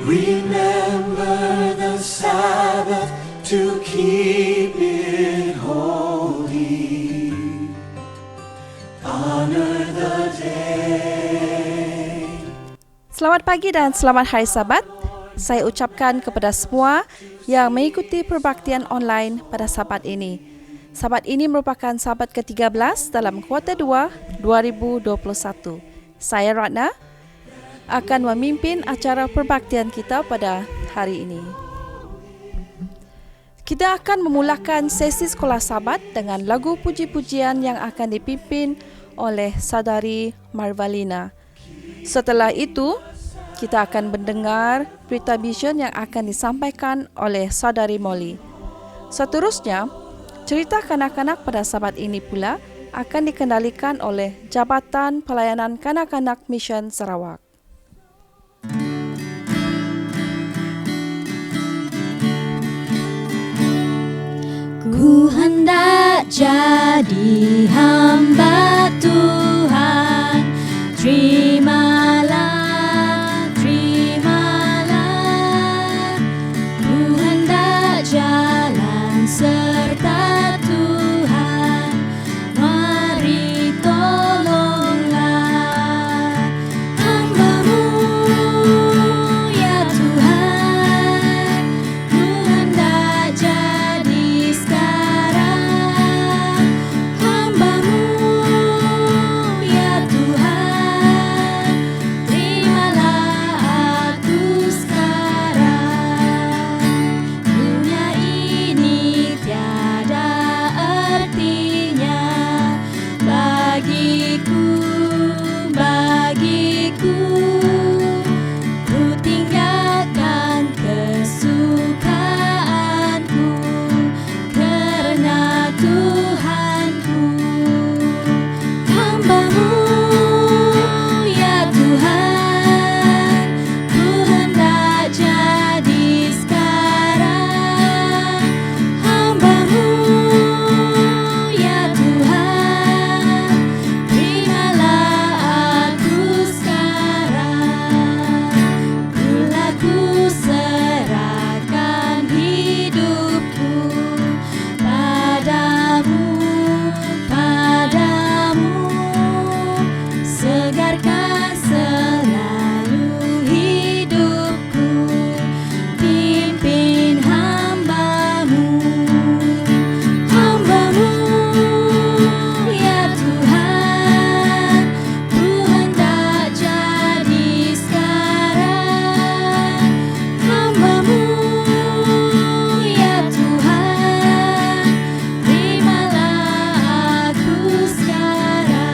Remember the Sabbath to keep it holy. Honor the day. Selamat pagi dan selamat Hari Sabat. Saya ucapkan kepada semua yang mengikuti perbaktian online pada Sabat ini. Sabat ini merupakan Sabat ke-13 dalam kuarter 2 2021. Saya Ratna akan memimpin acara perbaktian kita pada hari ini. Kita akan memulakan sesi sekolah Sabat dengan lagu puji-pujian yang akan dipimpin oleh Saudari Marvalina. Setelah itu, kita akan mendengar berita vision yang akan disampaikan oleh Saudari Molly. Seterusnya, cerita kanak-kanak pada Sabat ini pula akan dikendalikan oleh Jabatan Pelayanan Kanak-kanak Mission Sarawak. Ku hendak jadi hamba Tuhan, terimalah, terimalah. Ku hendak jalan serta Tuhan, mari tolonglah hamba-Mu ya Tuhan. Ku hendak jadi sekarang hamba-Mu ya Tuhan. Terimalah aku sekarang. Dunia ini tiada artinya bagiku, bagiku. Ku tinggalkan kesukaanku karena Tuhanku. Hamba-Mu ya Tuhan, ku hendak jadi sekarang hamba-Mu ya Tuhan. Terimalah aku sekarang. Bila ku serahkan hidupku padamu, padamu. Segarkan selalu hidupku, pimpin hamba-Mu. Hamba-Mu ya Tuhan, ku hendak jadi sekarang hamba-Mu ya Tuhan. Terimalah aku sekarang.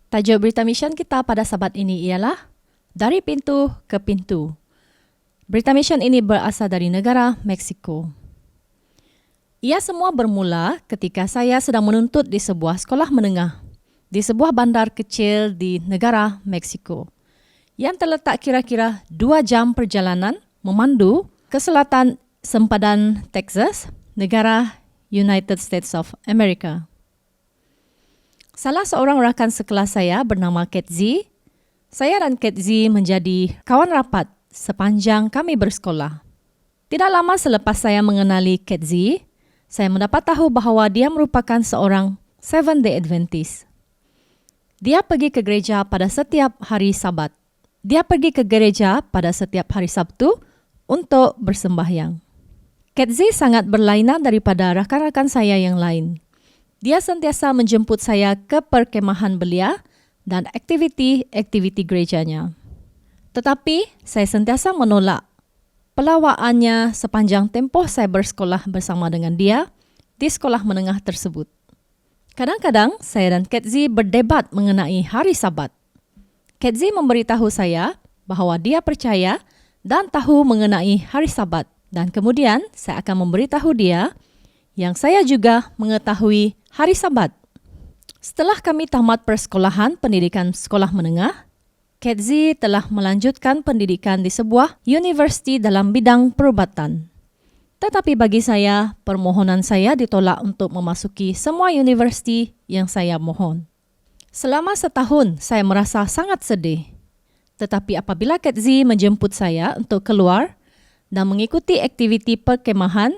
Tajuk berita misi kita pada Sabat ini ialah Dari Pintu ke Pintu. Berita misi ini berasal dari negara Meksiko. Ia semua bermula ketika saya sedang menuntut di sebuah sekolah menengah di sebuah bandar kecil di negara Meksiko yang terletak kira-kira 2 jam perjalanan memandu ke selatan sempadan Texas, negara United States of America. Salah seorang rakan sekelas saya bernama Kate Z. Saya dan Kate Z menjadi kawan rapat sepanjang kami bersekolah. Tidak lama selepas saya mengenali Kate Z, saya mendapat tahu bahawa dia merupakan seorang Seventh-day Adventist. Dia pergi ke gereja pada setiap hari Sabat. Dia pergi ke gereja pada setiap hari Sabtu untuk bersembahyang. Kate Z sangat berlainan daripada rakan-rakan saya yang lain. Dia sentiasa menjemput saya ke perkemahan belia dan aktiviti-aktiviti gerejanya. Tetapi saya sentiasa menolak pelawaannya sepanjang tempoh saya bersekolah bersama dengan dia di sekolah menengah tersebut. Kadang-kadang saya dan Kate Z berdebat mengenai hari Sabat. Kate Z memberitahu saya bahawa dia percaya dan tahu mengenai hari Sabat, dan kemudian saya akan memberitahu dia yang saya juga mengetahui hari Sabat. Setelah kami tamat persekolahan pendidikan sekolah menengah, Kate Z telah melanjutkan pendidikan di sebuah universiti dalam bidang perubatan. Tetapi bagi saya, permohonan saya ditolak untuk memasuki semua universiti yang saya mohon. Selama setahun, saya merasa sangat sedih. Tetapi apabila Kak Z menjemput saya untuk keluar dan mengikuti aktiviti perkemahan,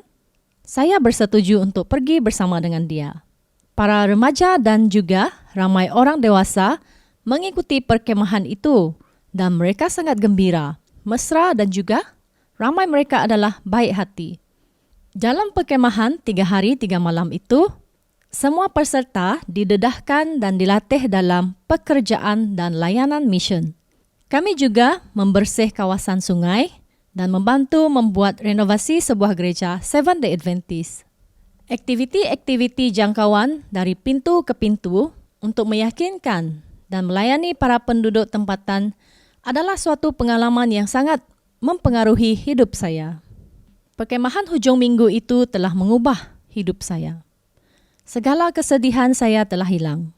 saya bersetuju untuk pergi bersama dengan dia. Para remaja dan juga ramai orang dewasa mengikuti perkemahan itu dan mereka sangat gembira, mesra dan juga ramai mereka adalah baik hati. Dalam perkemahan 3 hari 3 malam itu, semua peserta didedahkan dan dilatih dalam pekerjaan dan layanan mission. Kami juga membersih kawasan sungai dan membantu membuat renovasi sebuah gereja Seventh-day Adventist. Aktiviti-aktiviti jangkauan dari pintu ke pintu untuk meyakinkan dan melayani para penduduk tempatan adalah suatu pengalaman yang sangat mempengaruhi hidup saya. Perkemahan hujung minggu itu telah mengubah hidup saya. Segala kesedihan saya telah hilang.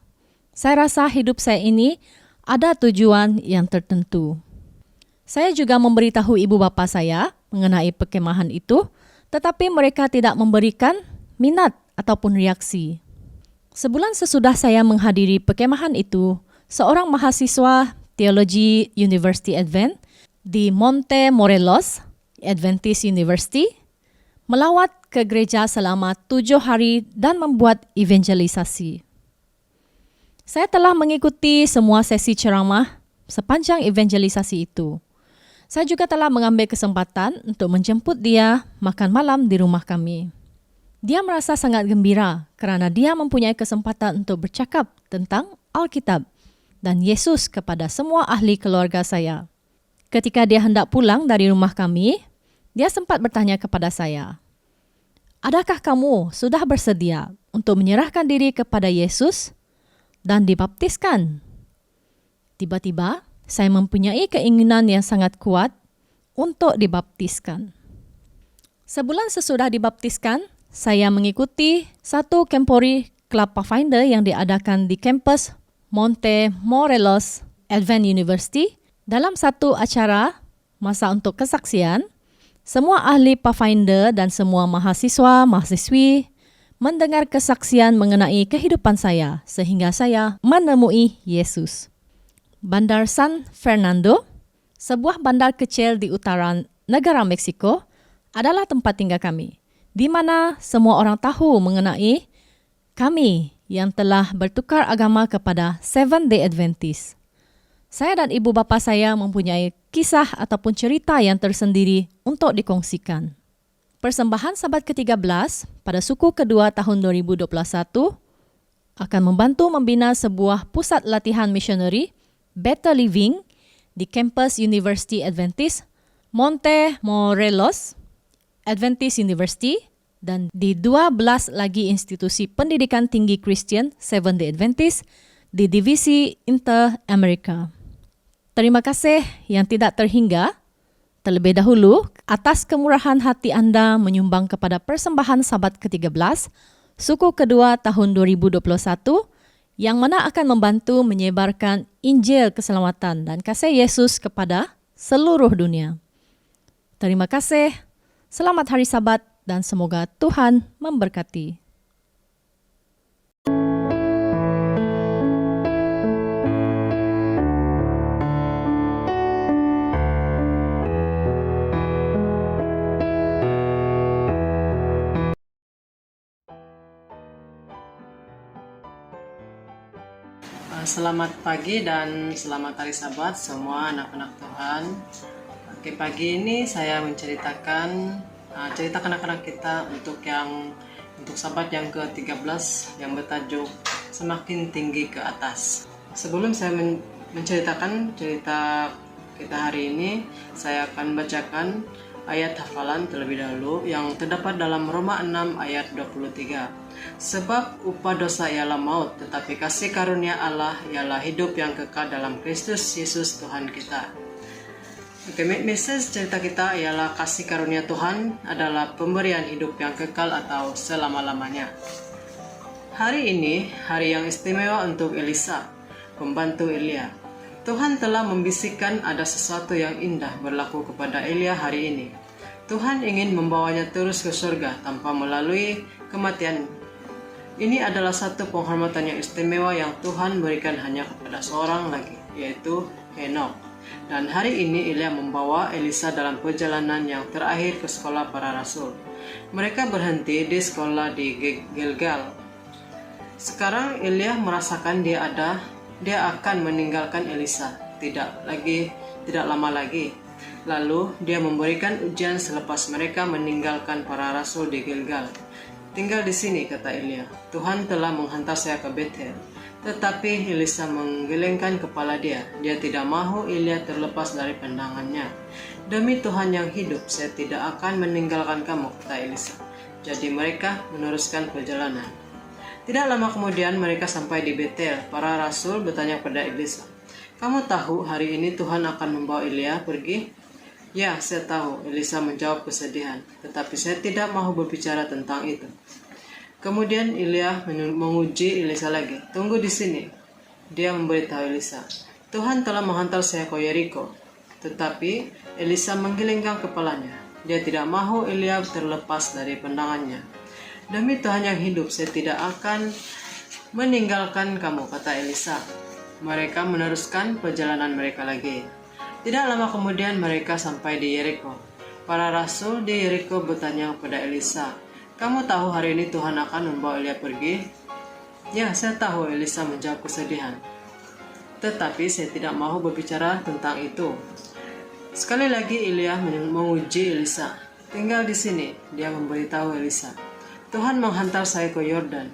Saya rasa hidup saya ini ada tujuan yang tertentu. Saya juga memberitahu ibu bapa saya mengenai perkemahan itu, tetapi mereka tidak memberikan minat ataupun reaksi. Sebulan sesudah saya menghadiri perkemahan itu, seorang mahasiswa teologi University Advent di Monte Morelos, Adventist University, melawat ke gereja selama 7 hari dan membuat evangelisasi. Saya telah mengikuti semua sesi ceramah sepanjang evangelisasi itu. Saya juga telah mengambil kesempatan untuk menjemput dia makan malam di rumah kami. Dia merasa sangat gembira kerana dia mempunyai kesempatan untuk bercakap tentang Alkitab dan Yesus kepada semua ahli keluarga saya. Ketika dia hendak pulang dari rumah kami, dia sempat bertanya kepada saya, "Adakah kamu sudah bersedia untuk menyerahkan diri kepada Yesus dan dibaptiskan?" Tiba-tiba, saya mempunyai keinginan yang sangat kuat untuk dibaptiskan. Sebulan sesudah dibaptiskan, saya mengikuti satu Kempori Club Pathfinder yang diadakan di kampus Monte Morelos Advent University. Dalam satu acara masa untuk kesaksian, semua ahli Pathfinder dan semua mahasiswa-mahasiswi mendengar kesaksian mengenai kehidupan saya sehingga saya menemui Yesus. Bandar San Fernando, sebuah bandar kecil di utara negara Meksiko, adalah tempat tinggal kami, di mana semua orang tahu mengenai kami yang telah bertukar agama kepada Seventh-day Adventist. Saya dan ibu bapa saya mempunyai kisah ataupun cerita yang tersendiri untuk dikongsikan. Persembahan Sabat ke-13 pada suku kedua tahun 2021 akan membantu membina sebuah pusat latihan misioneri Better Living di kampus University Adventist Monte Morelos Adventist University dan di 12 lagi institusi pendidikan tinggi Kristian Seventh-day Adventist di divisi Inter-Amerika. Terima kasih yang tidak terhingga terlebih dahulu atas kemurahan hati anda menyumbang kepada persembahan Sabat ke-13 suku kedua tahun 2021 yang mana akan membantu menyebarkan Injil keselamatan dan kasih Yesus kepada seluruh dunia. Terima kasih, selamat hari Sabat dan semoga Tuhan memberkati. Selamat pagi dan selamat hari Sabat semua anak-anak Tuhan. Oke, pagi ini saya menceritakan cerita kanak-kanak kita untuk Sabat yang ke-13 yang bertajuk Semakin Tinggi ke Atas. Sebelum saya menceritakan cerita kita hari ini, saya akan bacakan ayat hafalan terlebih dahulu yang terdapat dalam Roma 6 ayat 23. Sebab upah dosa ialah maut, tetapi kasih karunia Allah ialah hidup yang kekal dalam Kristus Yesus Tuhan kita. Oke, message cerita kita ialah kasih karunia Tuhan adalah pemberian hidup yang kekal atau selama-lamanya. Hari ini, hari yang istimewa untuk Elisa, pembantu Elia. Tuhan telah membisikkan ada sesuatu yang indah berlaku kepada Elia hari ini. Tuhan ingin membawanya terus ke surga tanpa melalui kematian. Ini adalah satu penghormatan yang istimewa yang Tuhan berikan hanya kepada seorang lagi, yaitu Henokh. Dan hari ini Elia membawa Elisa dalam perjalanan yang terakhir ke sekolah para rasul. Mereka berhenti di sekolah di Gilgal. Sekarang Elia merasakan dia akan meninggalkan Elisa tidak lama lagi. Lalu dia memberikan ujian selepas mereka meninggalkan para rasul di Gilgal. Tinggal di sini, kata Elia. Tuhan telah menghantar saya ke Bethel. Tetapi Elisa menggelengkan kepala dia. Dia tidak mahu Elia terlepas dari pandangannya. Demi Tuhan yang hidup, saya tidak akan meninggalkan kamu, kata Elisa. Jadi mereka meneruskan perjalanan. Tidak lama kemudian mereka sampai di Bethel. Para rasul bertanya pada Elisa, "Kamu tahu hari ini Tuhan akan membawa Elia pergi?" "Ya, saya tahu," Elisa menjawab kesedihan. "Tetapi saya tidak mau berbicara tentang itu." Kemudian Elia menguji Elisa lagi. "Tunggu di sini." Dia memberitahu Elisa, "Tuhan telah menghantar saya ke Yeriko." Tetapi Elisa menggelengkan kepalanya. Dia tidak mahu Elia terlepas dari pandangannya. "Demi Tuhan yang hidup, saya tidak akan meninggalkan kamu," kata Elisa. Mereka meneruskan perjalanan mereka lagi. Tidak lama kemudian mereka sampai di Yeriko. Para rasul di Yeriko bertanya kepada Elisa, "Kamu tahu hari ini Tuhan akan membawa Elia pergi?" "Ya, saya tahu," Elisa menjawab kesedihan. "Tetapi saya tidak mau berbicara tentang itu." Sekali lagi Elia menguji Elisa. "Tinggal di sini," dia memberitahu Elisa. "Tuhan menghantar saya ke Yordan."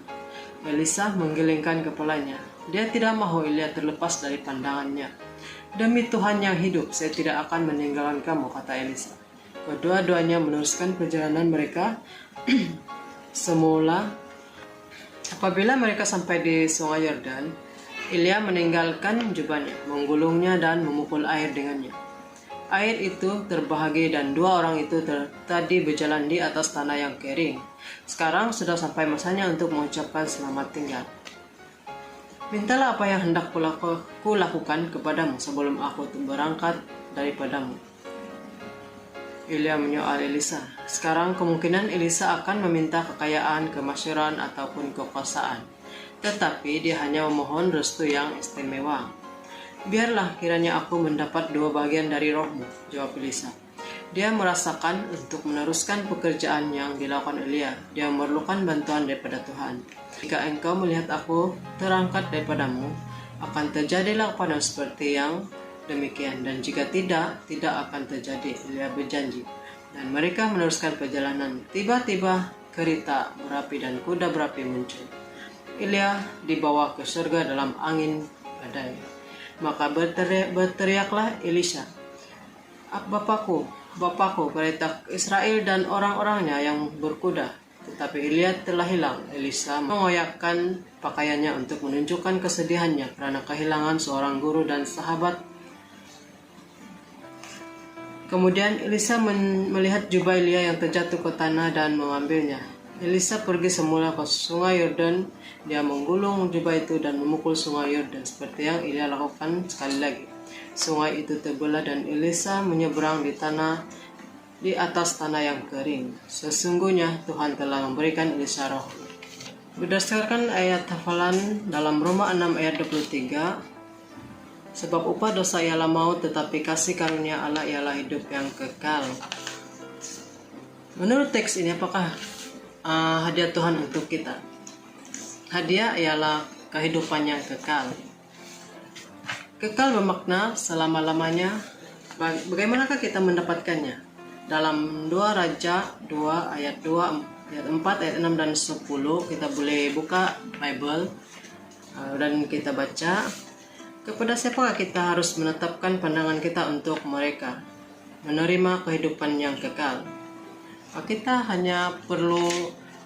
Elisa menggelengkan kepalanya. Dia tidak mahu Elia terlepas dari pandangannya. "Demi Tuhan yang hidup, saya tidak akan meninggalkan kamu," kata Elisa. Kedua-duanya meneruskan perjalanan mereka. Semula, apabila mereka sampai di sungai Yordan, Elia meninggalkan jubahnya, menggulungnya dan memukul air dengannya. Air itu terbahagi dan dua orang itu tadi berjalan di atas tanah yang kering. Sekarang sudah sampai masanya untuk mengucapkan selamat tinggal. "Mintalah apa yang hendak kulakukan kepadamu sebelum aku berangkat daripadamu." Elia menyoal Elisa. Sekarang kemungkinan Elisa akan meminta kekayaan, kemasyhuran, ataupun kekuasaan. Tetapi dia hanya memohon restu yang istimewa. "Biarlah kiranya aku mendapat 2 bagian dari rohmu," jawab Elisa. Dia merasakan untuk meneruskan pekerjaan yang dilakukan Elia. Dia memerlukan bantuan daripada Tuhan. "Jika engkau melihat aku terangkat daripadamu, akan terjadilah kepadamu seperti yang demikian. Dan jika tidak akan terjadi," Elia berjanji. Dan mereka meneruskan perjalanan. Tiba-tiba kereta berapi dan kuda berapi muncul. Elia dibawa ke surga dalam angin badai. Maka berteriaklah Elisha, Bapakku, kereta Israel dan orang-orangnya yang berkuda." Tetapi Elia telah hilang. Elisa mengoyakkan pakaiannya untuk menunjukkan kesedihannya karena kehilangan seorang guru dan sahabat. Kemudian Elisa melihat jubah Elia yang terjatuh ke tanah dan mengambilnya. Elisa pergi semula ke sungai Yordan. Dia menggulung jubah itu dan memukul sungai Yordan seperti yang Elia lakukan sekali lagi. Sungai itu terbelah dan Elisa menyeberang di atas tanah yang kering. Sesungguhnya Tuhan telah memberikan Elisa roh. Berdasarkan ayat hafalan dalam Roma 6 ayat 23, "Sebab upah dosa ialah maut, tetapi kasih karunia Allah ialah hidup yang kekal." Menurut teks ini, apakah hadiah Tuhan untuk kita? Hadiah ialah kehidupan yang kekal. Kekal bermakna selama-lamanya. Bagaimanakah kita mendapatkannya? Dalam 2 Raja 2 ayat 4, ayat 6 dan 10, kita boleh buka Bible dan kita baca. "Kepada siapakah kita harus menetapkan pandangan kita untuk mereka menerima kehidupan yang kekal?" Kita hanya perlu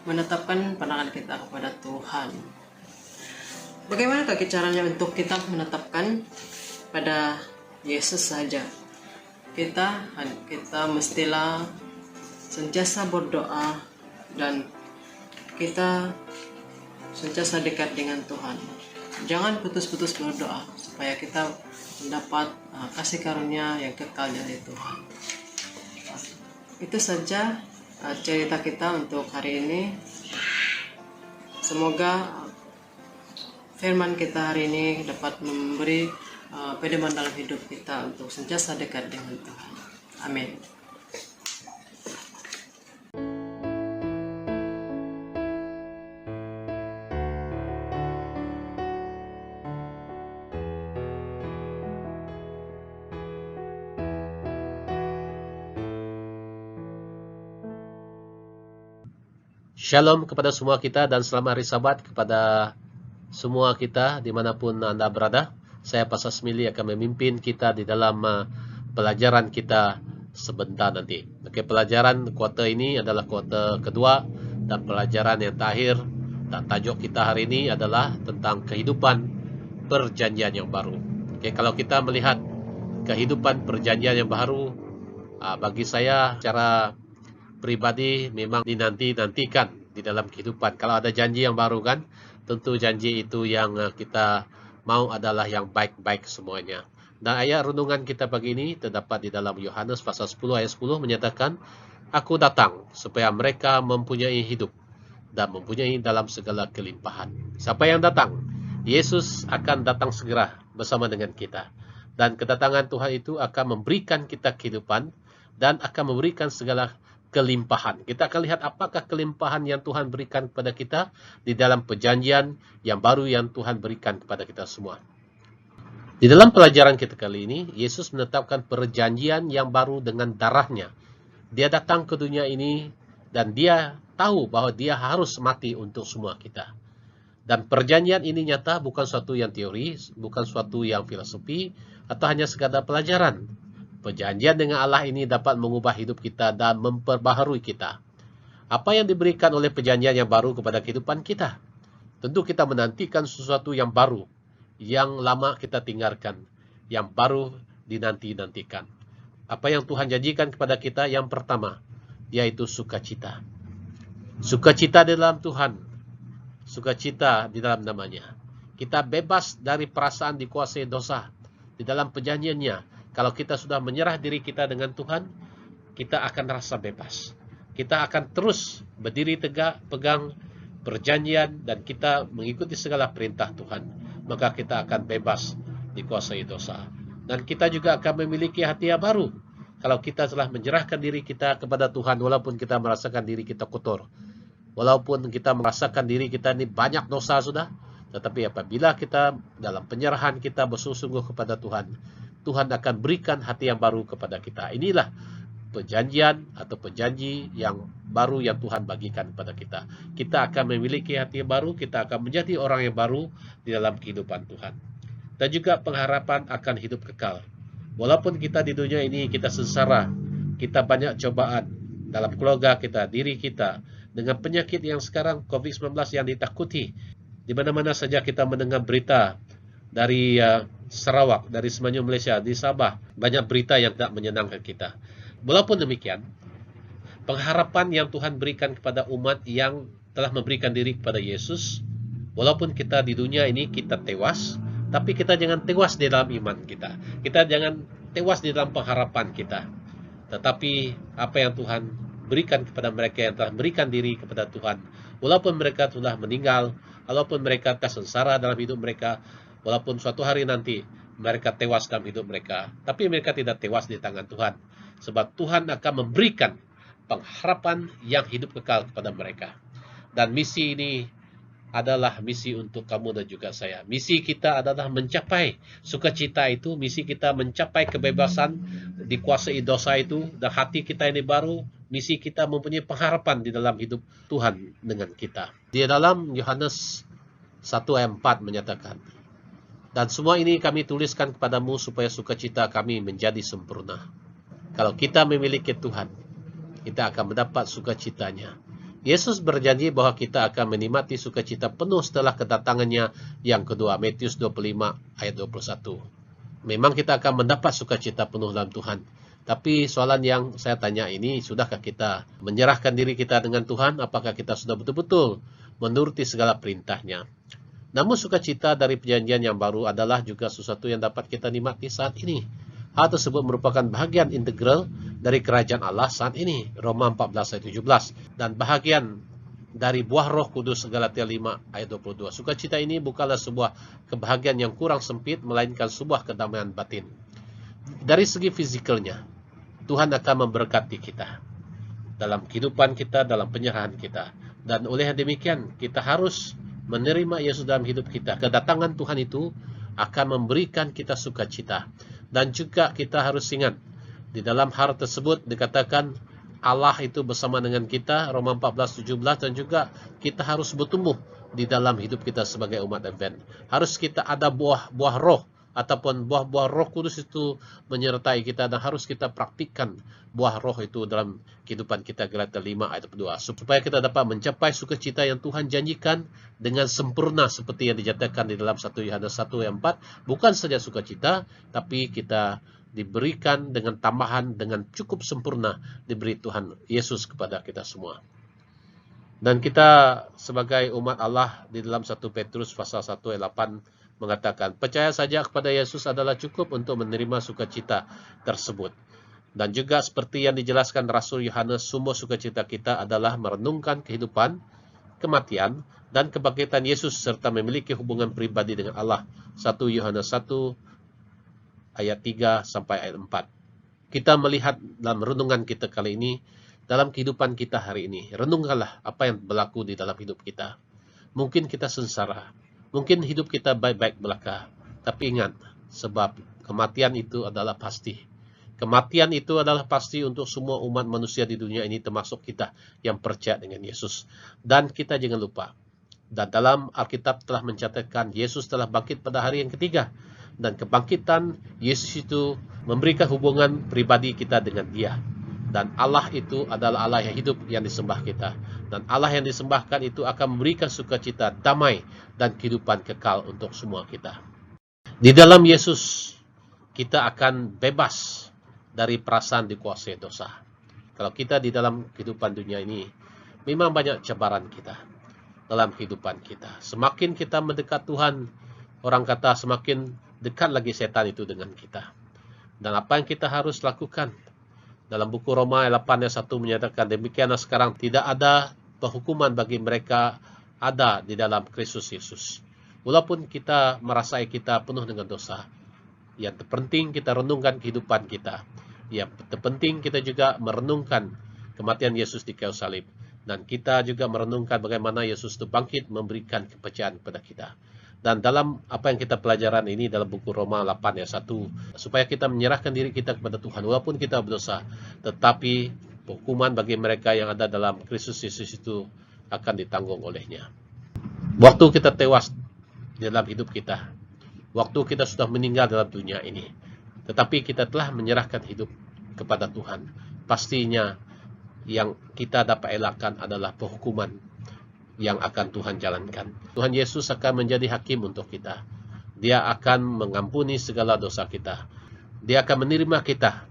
menetapkan pandangan kita kepada Tuhan. Bagaimanakah caranya untuk kita menetapkan pada Yesus saja? Kita mestilah sentiasa berdoa dan kita sentiasa dekat dengan Tuhan. Jangan putus-putus berdoa supaya kita mendapat kasih karunia yang kekal dari Tuhan. Itu saja cerita kita untuk hari ini. Semoga firman kita hari ini dapat memberi pedoman dalam hidup kita untuk senantiasa dekat dengan Tuhan. Amin. Shalom kepada semua kita dan selamat hari Sabat kepada semua kita dimanapun Anda berada. Saya Pastor Smili akan memimpin kita di dalam pelajaran kita sebentar nanti. Oke, pelajaran kuarter ini adalah kuarter kedua dan pelajaran yang terakhir dan tajuk kita hari ini adalah tentang kehidupan perjanjian yang baru. Oke, kalau kita melihat kehidupan perjanjian yang baru, bagi saya secara pribadi memang dinantikan di dalam kehidupan. Kalau ada janji yang baru kan, tentu janji itu yang kita mau adalah yang baik-baik semuanya. Dan ayat renungan kita pagi ini terdapat di dalam Yohanes pasal 10 ayat 10 menyatakan, Aku datang supaya mereka mempunyai hidup dan mempunyai dalam segala kelimpahan. Siapa yang datang? Yesus akan datang segera bersama dengan kita. Dan kedatangan Tuhan itu akan memberikan kita kehidupan dan akan memberikan segala kelimpahan. Kita akan lihat apakah kelimpahan yang Tuhan berikan kepada kita di dalam perjanjian yang baru yang Tuhan berikan kepada kita semua. Di dalam pelajaran kita kali ini, Yesus menetapkan perjanjian yang baru dengan darahnya. Dia datang ke dunia ini dan dia tahu bahwa dia harus mati untuk semua kita. Dan perjanjian ini nyata, bukan suatu yang teori, bukan suatu yang filosofi, atau hanya sekadar pelajaran. Perjanjian dengan Allah ini dapat mengubah hidup kita dan memperbaharui kita. Apa yang diberikan oleh perjanjian yang baru kepada kehidupan kita? Tentu kita menantikan sesuatu yang baru, yang lama kita tinggalkan, yang baru dinanti-nantikan. Apa yang Tuhan janjikan kepada kita? Yang pertama, yaitu sukacita. Sukacita di dalam Tuhan, sukacita di dalam namanya. Kita bebas dari perasaan dikuasai dosa. Di dalam perjanjiannya, kalau kita sudah menyerah diri kita dengan Tuhan, kita akan rasa bebas. Kita akan terus berdiri tegak, pegang perjanjian, dan kita mengikuti segala perintah Tuhan. Maka kita akan bebas dikuasai dosa. Dan kita juga akan memiliki hati yang baru. Kalau kita telah menyerahkan diri kita kepada Tuhan, walaupun kita merasakan diri kita kotor. Walaupun kita merasakan diri kita ini banyak dosa sudah. Tetapi apabila kita dalam penyerahan kita bersungguh-sungguh kepada Tuhan, Tuhan akan berikan hati yang baru kepada kita. Inilah perjanjian atau perjanji yang baru yang Tuhan bagikan kepada kita. Kita akan memiliki hati yang baru, kita akan menjadi orang yang baru di dalam kehidupan Tuhan. Dan juga pengharapan akan hidup kekal. Walaupun kita di dunia ini kita sengsara, kita banyak cobaan dalam keluarga kita, diri kita, dengan penyakit yang sekarang COVID-19 yang ditakuti. Di mana-mana saja kita mendengar berita dari Sarawak, dari Semenanjung Malaysia, di Sabah, banyak berita yang tak menyenangkan kita. Walaupun demikian, pengharapan yang Tuhan berikan kepada umat yang telah memberikan diri kepada Yesus, walaupun kita di dunia ini kita tewas, tapi kita jangan tewas di dalam iman kita. Kita jangan tewas di dalam pengharapan kita. Tetapi apa yang Tuhan berikan kepada mereka yang telah berikan diri kepada Tuhan, walaupun mereka telah meninggal, walaupun mereka sengsara dalam hidup mereka, walaupun suatu hari nanti mereka tewas dalam hidup mereka, tapi mereka tidak tewas di tangan Tuhan. Sebab Tuhan akan memberikan pengharapan yang hidup kekal kepada mereka. Dan misi ini adalah misi untuk kamu dan juga saya. Misi kita adalah mencapai sukacita itu, misi kita mencapai kebebasan, dikuasai dosa itu, dan hati kita ini baru, misi kita mempunyai pengharapan di dalam hidup Tuhan dengan kita. Di dalam Yohanes 1 ayat 4 menyatakan, dan semua ini kami tuliskan kepadamu supaya sukacita kami menjadi sempurna. Kalau kita memiliki Tuhan, kita akan mendapat sukacitanya. Yesus berjanji bahwa kita akan menikmati sukacita penuh setelah kedatangannya yang kedua. Matius 25 ayat 21. Memang kita akan mendapat sukacita penuh dalam Tuhan. Tapi soalan yang saya tanya ini, sudahkah kita menyerahkan diri kita dengan Tuhan? Apakah kita sudah betul-betul menuruti segala perintahnya? Namun sukacita dari perjanjian yang baru adalah juga sesuatu yang dapat kita nikmati saat ini. Hal tersebut merupakan bahagian integral dari kerajaan Allah saat ini. Roma 14 ayat 17. Dan bahagian dari buah Roh Kudus Galatia 5 ayat 22. Sukacita ini bukanlah sebuah kebahagiaan yang kurang sempit, melainkan sebuah kedamaian batin. Dari segi fizikalnya, Tuhan akan memberkati kita dalam kehidupan kita, dalam penyerahan kita. Dan oleh demikian, kita harus menerima Yesus dalam hidup kita. Kedatangan Tuhan itu akan memberikan kita sukacita. Dan juga kita harus ingat, di dalam hal tersebut dikatakan Allah itu bersama dengan kita, Roma 14:17, dan juga kita harus bertumbuh di dalam hidup kita sebagai umat Advent. Harus kita ada buah roh, ataupun buah Roh Kudus itu menyertai kita, dan harus kita praktikkan buah roh itu dalam kehidupan kita. Galatia 5 ayat 2, supaya kita dapat mencapai sukacita yang Tuhan janjikan dengan sempurna seperti yang dinyatakan di dalam 1 Yohanes 1 ayat 4. Bukan saja sukacita, tapi kita diberikan dengan tambahan, dengan cukup sempurna diberi Tuhan Yesus kepada kita semua. Dan kita sebagai umat Allah di dalam 1 Petrus pasal 1 ayat 8 mengatakan, percaya saja kepada Yesus adalah cukup untuk menerima sukacita tersebut. Dan juga seperti yang dijelaskan Rasul Yohanes, sumber sukacita kita adalah merenungkan kehidupan, kematian, dan kebangkitan Yesus serta memiliki hubungan pribadi dengan Allah. 1 Yohanes 1 ayat 3 sampai ayat 4. Kita melihat dalam renungan kita kali ini, dalam kehidupan kita hari ini, renungkanlah apa yang berlaku di dalam hidup kita. Mungkin kita sengsara, mungkin hidup kita baik-baik belaka, tapi ingat, sebab kematian itu adalah pasti. Kematian itu adalah pasti untuk semua umat manusia di dunia ini, termasuk kita yang percaya dengan Yesus. Dan kita jangan lupa, dan dalam Alkitab telah mencatatkan Yesus telah bangkit pada hari yang ketiga. Dan kebangkitan Yesus itu memberikan hubungan pribadi kita dengan Dia. Dan Allah itu adalah Allah yang hidup yang disembah kita. Dan Allah yang disembahkan itu akan memberikan sukacita, damai, dan kehidupan kekal untuk semua kita. Di dalam Yesus, kita akan bebas dari perasaan dikuasai dosa. Kalau kita di dalam kehidupan dunia ini, memang banyak cabaran kita dalam kehidupan kita. Semakin kita mendekat Tuhan, orang kata semakin dekat lagi setan itu dengan kita. Dan apa yang kita harus lakukan? Dalam buku Roma 8 ayat 1 menyatakan, demikianlah sekarang tidak ada penghukuman bagi mereka ada di dalam Kristus Yesus. Walaupun kita merasai kita penuh dengan dosa, yang terpenting kita renungkan kehidupan kita. Yang terpenting kita juga merenungkan kematian Yesus di kayu salib. Dan kita juga merenungkan bagaimana Yesus itu bangkit memberikan kepercayaan kepada kita. Dan dalam apa yang kita pelajaran ini dalam buku Roma 8 ayat 1, supaya kita menyerahkan diri kita kepada Tuhan walaupun kita berdosa, tetapi hukuman bagi mereka yang ada dalam Kristus Yesus itu akan ditanggung olehnya. Waktu kita tewas dalam hidup kita, waktu kita sudah meninggal dalam dunia ini, tetapi kita telah menyerahkan hidup kepada Tuhan, pastinya yang kita dapat elakkan adalah penghukuman yang akan Tuhan jalankan. Tuhan Yesus akan menjadi hakim untuk kita. Dia akan mengampuni segala dosa kita. Dia akan menerima kita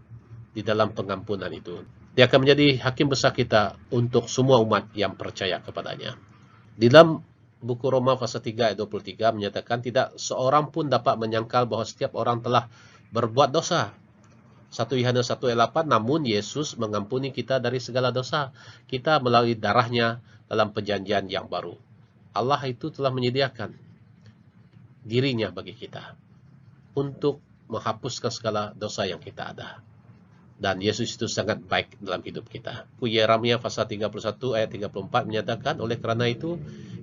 di dalam pengampunan itu. Dia akan menjadi hakim besar kita untuk semua umat yang percaya kepadanya. Di dalam buku Roma pasal 3 ayat 23 menyatakan, tidak seorang pun dapat menyangkal bahwa setiap orang telah berbuat dosa. 1 Yohanes 1 ayat 8, namun Yesus mengampuni kita dari segala dosa kita melalui darahnya dalam perjanjian yang baru. Allah itu telah menyediakan dirinya bagi kita untuk menghapuskan segala dosa yang kita ada. Dan Yesus itu sangat baik dalam hidup kita. Yeremia pasal 31 ayat 34 menyatakan, oleh karena itu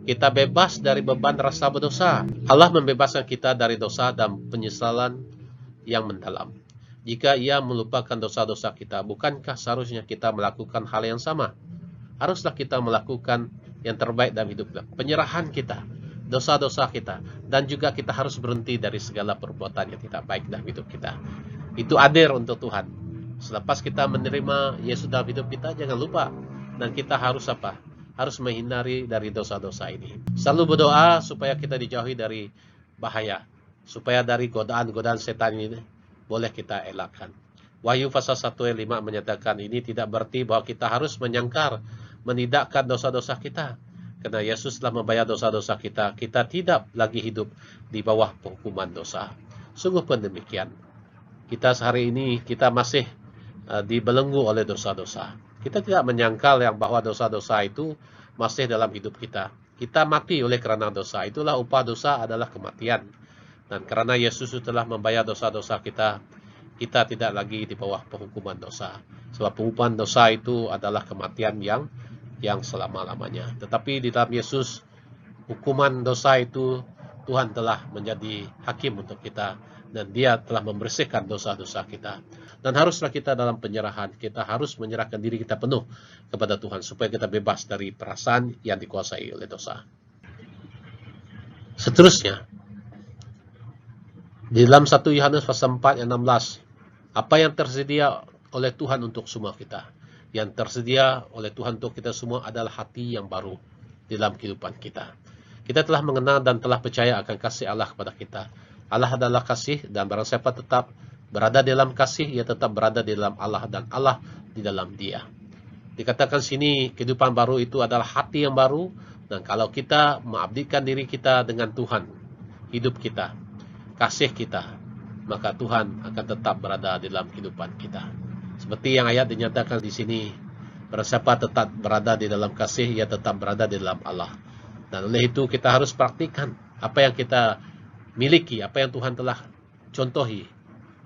kita bebas dari beban rasa berdosa. Allah membebaskan kita dari dosa dan penyesalan yang mendalam. Jika Ia melupakan dosa-dosa kita, bukankah seharusnya kita melakukan hal yang sama? Haruslah kita melakukan yang terbaik dalam hidup kita. Penyerahan kita, dosa-dosa kita, dan juga kita harus berhenti dari segala perbuatan yang tidak baik dalam hidup kita. Itu adil untuk Tuhan. Selepas kita menerima Yesus dalam hidup kita, jangan lupa. Dan kita harus apa? Harus menghindari dari dosa-dosa ini. Selalu berdoa supaya kita dijauhi dari bahaya. Supaya dari godaan-godaan setan ini boleh kita elakkan. Wahyu pasal 1 ayat 5 menyatakan ini tidak berarti bahwa kita harus menyangkal, menidakkan dosa-dosa kita. Karena Yesus telah membayar dosa-dosa kita, kita tidak lagi hidup di bawah penghukuman dosa. Sungguh pun demikian. Kita sehari ini, kita masih dibelenggu oleh dosa-dosa. Kita tidak menyangkal yang bahwa dosa-dosa itu masih dalam hidup kita. Kita mati oleh karena dosa. Itulah upah dosa adalah kematian. Dan karena Yesus telah membayar dosa-dosa kita, kita tidak lagi di bawah penghukuman dosa. Sebab penghukuman dosa itu adalah kematian yang selama-lamanya. Tetapi di dalam Yesus, hukuman dosa itu Tuhan telah menjadi hakim untuk kita. Dan Dia telah membersihkan dosa-dosa kita. Dan haruslah kita dalam penyerahan, kita harus menyerahkan diri kita penuh kepada Tuhan, supaya kita bebas dari perasaan yang dikuasai oleh dosa. Seterusnya, di dalam 1 Yohanes pasal 4 ayat 16, apa yang tersedia oleh Tuhan untuk semua kita? Yang tersedia oleh Tuhan untuk kita semua adalah hati yang baru di dalam kehidupan kita. Kita telah mengenal dan telah percaya akan kasih Allah kepada kita. Allah adalah kasih, dan barang siapa tetap berada dalam kasih, ia tetap berada di dalam Allah, dan Allah di dalam dia. Dikatakan sini, kehidupan baru itu adalah hati yang baru, dan kalau kita mengabdikan diri kita dengan Tuhan, hidup kita, kasih kita, maka Tuhan akan tetap berada di dalam kehidupan kita. Seperti yang ayat dinyatakan di sini, barang siapa tetap berada di dalam kasih, ia tetap berada di dalam Allah. Dan oleh itu kita harus praktikkan apa yang kita miliki, apa yang Tuhan telah contohi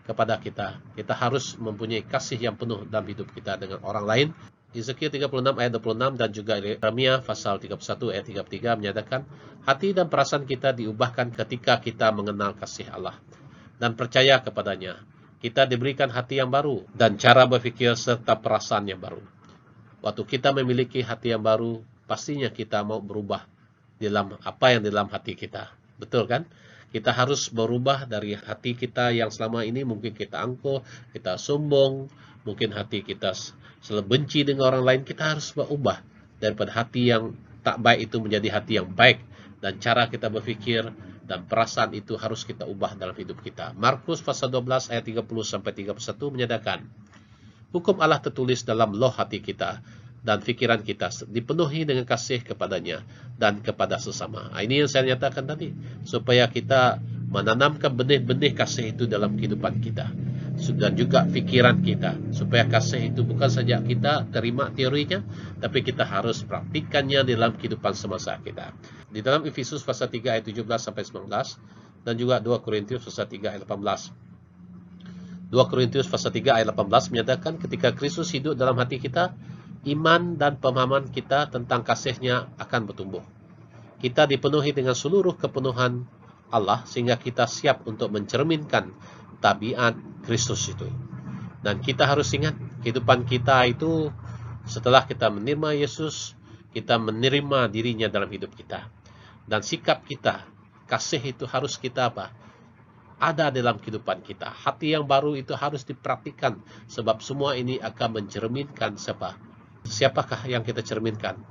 kepada kita. Kita harus mempunyai kasih yang penuh dalam hidup kita dengan orang lain. Yeskiel 36 ayat 26 dan juga Yeremia pasal 31 ayat 33 menyatakan, hati dan perasaan kita diubahkan ketika kita mengenal kasih Allah dan percaya kepadanya. Kita diberikan hati yang baru dan cara berfikir serta perasaan yang baru. Waktu kita memiliki hati yang baru, pastinya kita mau berubah dalam apa yang di dalam hati kita. Betul kan? Kita harus berubah dari hati kita yang selama ini mungkin kita angkuh, kita sombong, mungkin hati kita selalu benci dengan orang lain. Kita harus berubah daripada hati yang tak baik itu menjadi hati yang baik. Dan cara kita berfikir dan perasaan itu harus kita ubah dalam hidup kita. Markus pasal 12 ayat 30-31 menyatakan, hukum Allah tertulis dalam loh hati kita, dan pikiran kita dipenuhi dengan kasih kepadanya dan kepada sesama. Ini yang saya nyatakan tadi, supaya kita menanamkan benih-benih kasih itu dalam kehidupan kita, dan juga pikiran kita, supaya kasih itu bukan saja kita terima teorinya, tapi kita harus praktikannya dalam kehidupan semasa kita. Di dalam Efesus pasal 3 ayat 17-19 dan juga 2 Korintus pasal 3 ayat 18. 2 Korintus pasal 3 ayat 18 menyatakan, ketika Kristus hidup dalam hati kita, iman dan pemahaman kita tentang kasih-Nya akan bertumbuh. Kita dipenuhi dengan seluruh kepenuhan Allah sehingga kita siap untuk mencerminkan tabiat Kristus itu. Dan kita harus ingat, kehidupan kita itu setelah kita menerima Yesus, kita menerima dirinya dalam hidup kita. Dan sikap kita, kasih itu harus kita ada dalam kehidupan kita. Hati yang baru itu harus dipraktikkan, sebab semua ini akan mencerminkan siapakah yang kita cerminkan?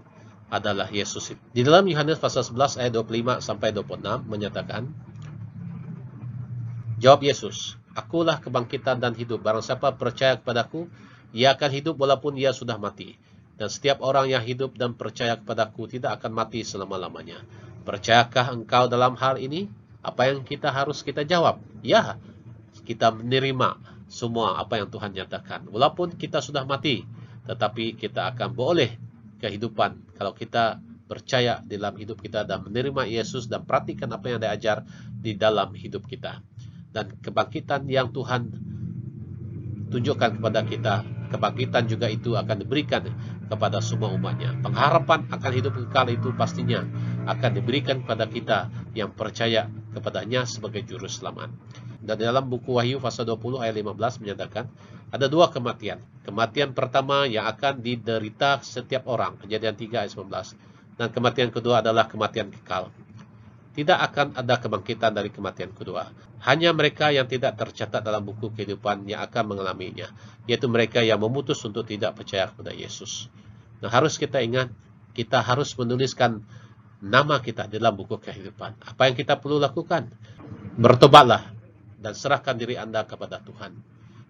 Adalah Yesus. Di dalam Yohanes pasal 11 ayat 25-26 menyatakan, jawab Yesus, akulah kebangkitan dan hidup. Barang siapa percaya kepadaku, ia akan hidup walaupun ia sudah mati. Dan setiap orang yang hidup dan percaya kepadaku tidak akan mati selama-lamanya. Percayakah engkau dalam hal ini? Apa yang harus kita jawab? Ya, kita menerima semua apa yang Tuhan nyatakan. Walaupun kita sudah mati, tetapi kita akan boleh kehidupan kalau kita percaya dalam hidup kita dan menerima Yesus dan praktikkan apa yang diajar di dalam hidup kita. Dan kebangkitan yang Tuhan tunjukkan kepada kita, kebangkitan juga itu akan diberikan kepada semua umatnya. Pengharapan akan hidup kekal itu pastinya akan diberikan kepada kita yang percaya kepadanya sebagai juru selamat. Dan dalam buku Wahyu pasal 20 ayat 15 menyatakan, ada dua kematian. Kematian pertama yang akan diderita setiap orang, Kejadian 3 ayat 19. Dan kematian kedua adalah kematian kekal. Tidak akan ada kebangkitan dari kematian kedua. Hanya mereka yang tidak tercatat dalam buku kehidupan yang akan mengalaminya, yaitu mereka yang memutus untuk tidak percaya kepada Yesus. Nah, harus kita ingat, kita harus menuliskan nama kita dalam buku kehidupan. Apa yang kita perlu lakukan? Bertobatlah dan serahkan diri Anda kepada Tuhan.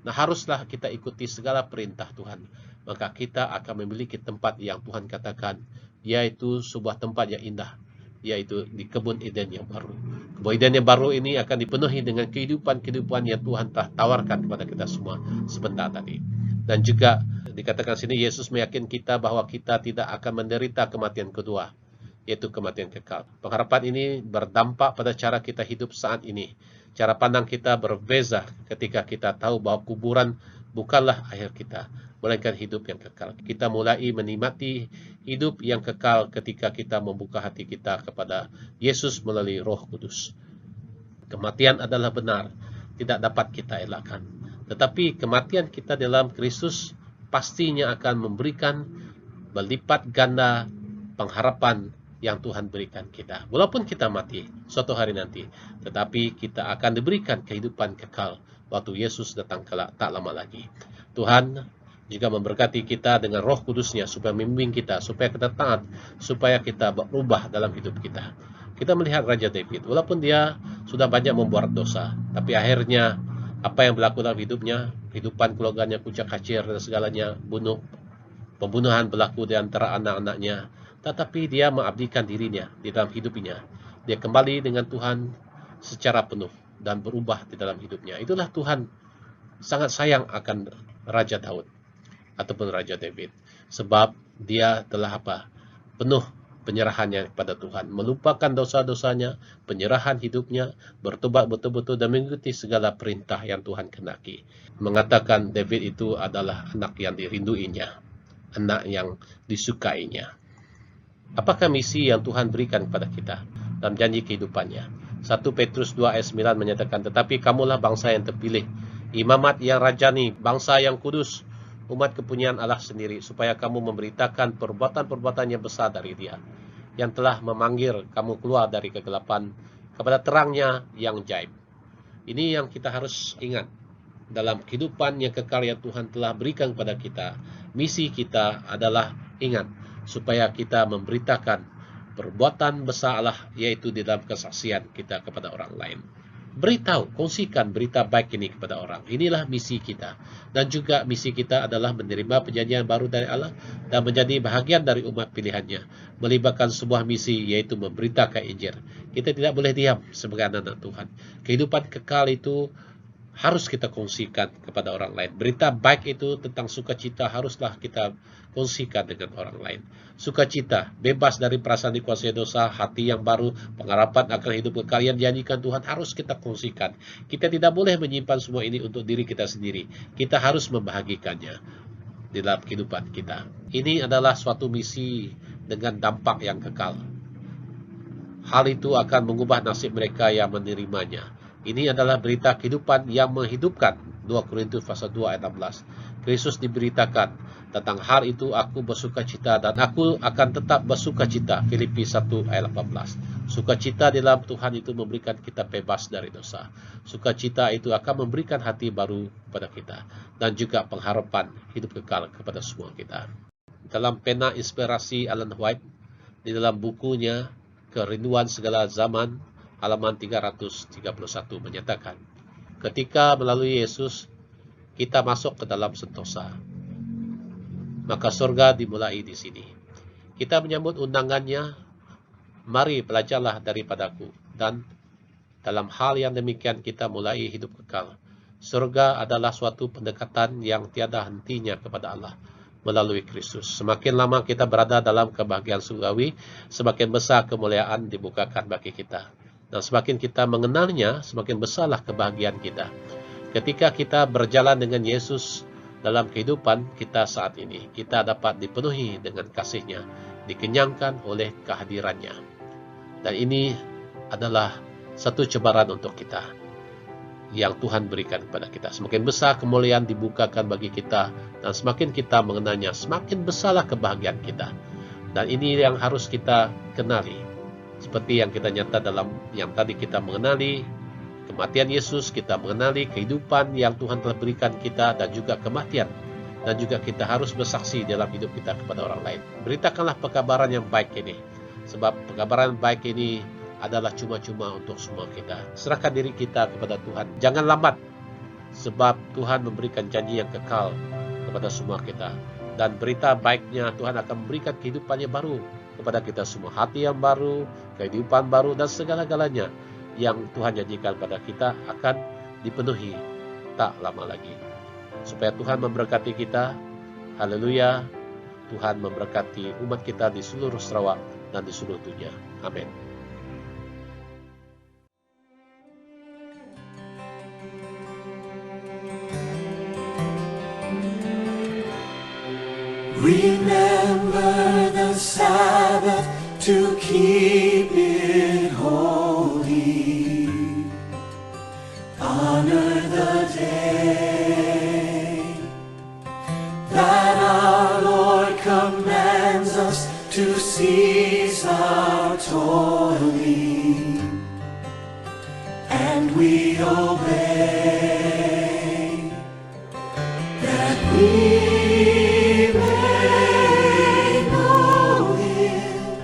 Nah, haruslah kita ikuti segala perintah Tuhan. Maka kita akan memiliki tempat yang Tuhan katakan, yaitu sebuah tempat yang indah, yaitu di kebun Eden yang baru. Kebun Eden yang baru ini akan dipenuhi dengan kehidupan-kehidupan yang Tuhan telah tawarkan kepada kita semua sebentar tadi. Dan juga dikatakan sini Yesus meyakinkan kita bahwa kita tidak akan menderita kematian kedua, yaitu kematian kekal. Pengharapan ini berdampak pada cara kita hidup saat ini. Cara pandang kita berbeza ketika kita tahu bahwa kuburan bukanlah akhir kita, melainkan hidup yang kekal. Kita mulai menikmati hidup yang kekal ketika kita membuka hati kita kepada Yesus melalui Roh Kudus. Kematian adalah benar, tidak dapat kita elakkan. Tetapi kematian kita dalam Kristus pastinya akan memberikan berlipat ganda pengharapan yang Tuhan berikan kita. Walaupun kita mati suatu hari nanti, tetapi kita akan diberikan kehidupan kekal waktu Yesus datang kelak tak lama lagi. Tuhan juga memberkati kita dengan Roh Kudus-Nya supaya membimbing kita, supaya kita taat, supaya kita berubah dalam hidup kita. Kita melihat Raja David, walaupun dia sudah banyak membuat dosa, tapi akhirnya apa yang berlaku dalam hidupnya, kehidupan keluarganya kucak-kacir dan segalanya, pembunuhan berlaku di antara anak-anaknya, tetapi dia mengabdikan dirinya di dalam hidupnya. Dia kembali dengan Tuhan secara penuh dan berubah di dalam hidupnya. Itulah Tuhan sangat sayang akan Raja Daud ataupun Raja David, sebab dia telah penuh penyerahannya kepada Tuhan, melupakan dosa-dosanya, penyerahan hidupnya, bertobat betul-betul dan mengikuti segala perintah yang Tuhan kehendaki. Mengatakan David itu adalah anak yang dirinduinya, anak yang disukainya. Apakah misi yang Tuhan berikan kepada kita dalam janji kehidupannya? 1 Petrus 2 ayat 9 menyatakan, tetapi kamulah bangsa yang terpilih, imamat yang rajani, bangsa yang kudus, umat kepunyaan Allah sendiri, supaya kamu memberitakan perbuatan-perbuatan yang besar dari Dia, yang telah memanggil kamu keluar dari kegelapan kepada terangnya yang ajaib. Ini yang kita harus ingat dalam kehidupan yang kekal yang Tuhan telah berikan kepada kita. Misi kita adalah ingat, supaya kita memberitakan perbuatan besar Allah, yaitu di dalam kesaksian kita kepada orang lain. Beritahu, kongsikan berita baik ini kepada orang. Inilah misi kita. Dan juga misi kita adalah menerima perjanjian baru dari Allah dan menjadi bahagian dari umat pilihannya. Melibatkan sebuah misi, yaitu memberitakan Injil. Kita tidak boleh diam sebagai anak-anak Tuhan. Kehidupan kekal itu harus kita kongsikan kepada orang lain. Berita baik itu tentang sukacita haruslah kita kongsikan dengan orang lain. Sukacita, bebas dari perasaan dikuasai dosa, hati yang baru, pengharapan akan hidup kekal yang dijanjikan Tuhan harus kita kongsikan. Kita tidak boleh menyimpan semua ini untuk diri kita sendiri. Kita harus membahagikannya di dalam kehidupan kita. Ini adalah suatu misi dengan dampak yang kekal. Hal itu akan mengubah nasib mereka yang menerimanya. Ini adalah berita kehidupan yang menghidupkan. 2 Korintus pasal 2 ayat 16. Kristus diberitakan tentang hal itu, aku bersukacita dan aku akan tetap bersukacita. Filipi 1 ayat 18. Sukacita dalam Tuhan itu memberikan kita bebas dari dosa. Sukacita itu akan memberikan hati baru kepada kita dan juga pengharapan hidup kekal kepada semua kita. Dalam pena inspirasi Ellen White, di dalam bukunya Kerinduan Segala Zaman, halaman 331 menyatakan, ketika melalui Yesus kita masuk ke dalam sentosa, maka surga dimulai di sini. Kita menyambut undangannya, mari belajarlah daripadaku, dan dalam hal yang demikian kita mulai hidup kekal. Surga adalah suatu pendekatan yang tiada hentinya kepada Allah melalui Kristus. Semakin lama kita berada dalam kebahagiaan surgawi, semakin besar kemuliaan dibukakan bagi kita. Dan semakin kita mengenalnya, semakin besarlah kebahagiaan kita. Ketika kita berjalan dengan Yesus dalam kehidupan kita saat ini, kita dapat dipenuhi dengan kasih-Nya, dikenyangkan oleh kehadirannya. Dan ini adalah satu cabaran untuk kita yang Tuhan berikan kepada kita. Semakin besar kemuliaan dibukakan bagi kita, dan semakin kita mengenalnya, semakin besarlah kebahagiaan kita. Dan ini yang harus kita kenali. Seperti yang kita nyata dalam yang tadi kita mengenali kematian Yesus, kita mengenali kehidupan yang Tuhan telah berikan kita dan juga kematian. Dan juga kita harus bersaksi dalam hidup kita kepada orang lain. Beritakanlah pekabaran yang baik ini. Sebab pekabaran baik ini adalah cuma-cuma untuk semua kita. Serahkan diri kita kepada Tuhan. Jangan lambat. Sebab Tuhan memberikan janji yang kekal kepada semua kita. Dan berita baiknya Tuhan akan memberikan kehidupan yang baru kepada kita semua, hati yang baru, kehidupan baru, dan segala-galanya yang Tuhan janjikan pada kita akan dipenuhi tak lama lagi. supaya Tuhan memberkati kita. Haleluya. Tuhan memberkati umat kita di seluruh Sarawak dan di seluruh dunia. Amin. Remember the Sabbath to keep it holy. Honor the day that our Lord commands us to cease our toiling, and we obey, that we may know Him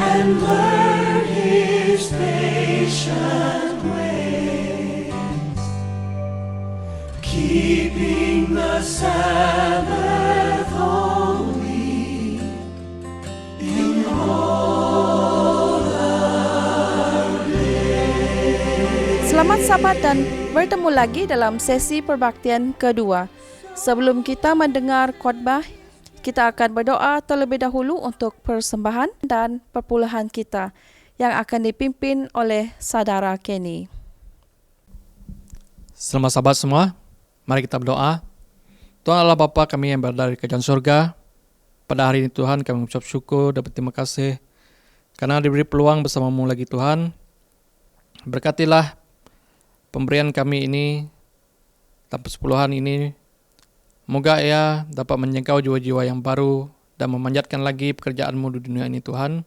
and learn His patient ways, keeping the Sabbath holy in all our days. Selamat Sabat dan bertemu lagi dalam sesi perbaktian kedua. Sebelum kita mendengar khotbah, kita akan berdoa terlebih dahulu untuk persembahan dan perpuluhan kita yang akan dipimpin oleh Saudara Kenny. Selamat Sabat semua, mari kita berdoa. Tuhan Allah Bapa kami yang berada di kerajaan surga, pada hari ini Tuhan kami mengucap syukur dan berterima kasih karena diberi peluang bersamamu lagi Tuhan. Berkatilah pemberian kami ini dan persepuluhan ini. Moga ia dapat menjangkau jiwa-jiwa yang baru dan memanjatkan lagi pekerjaan-Mu di dunia ini Tuhan.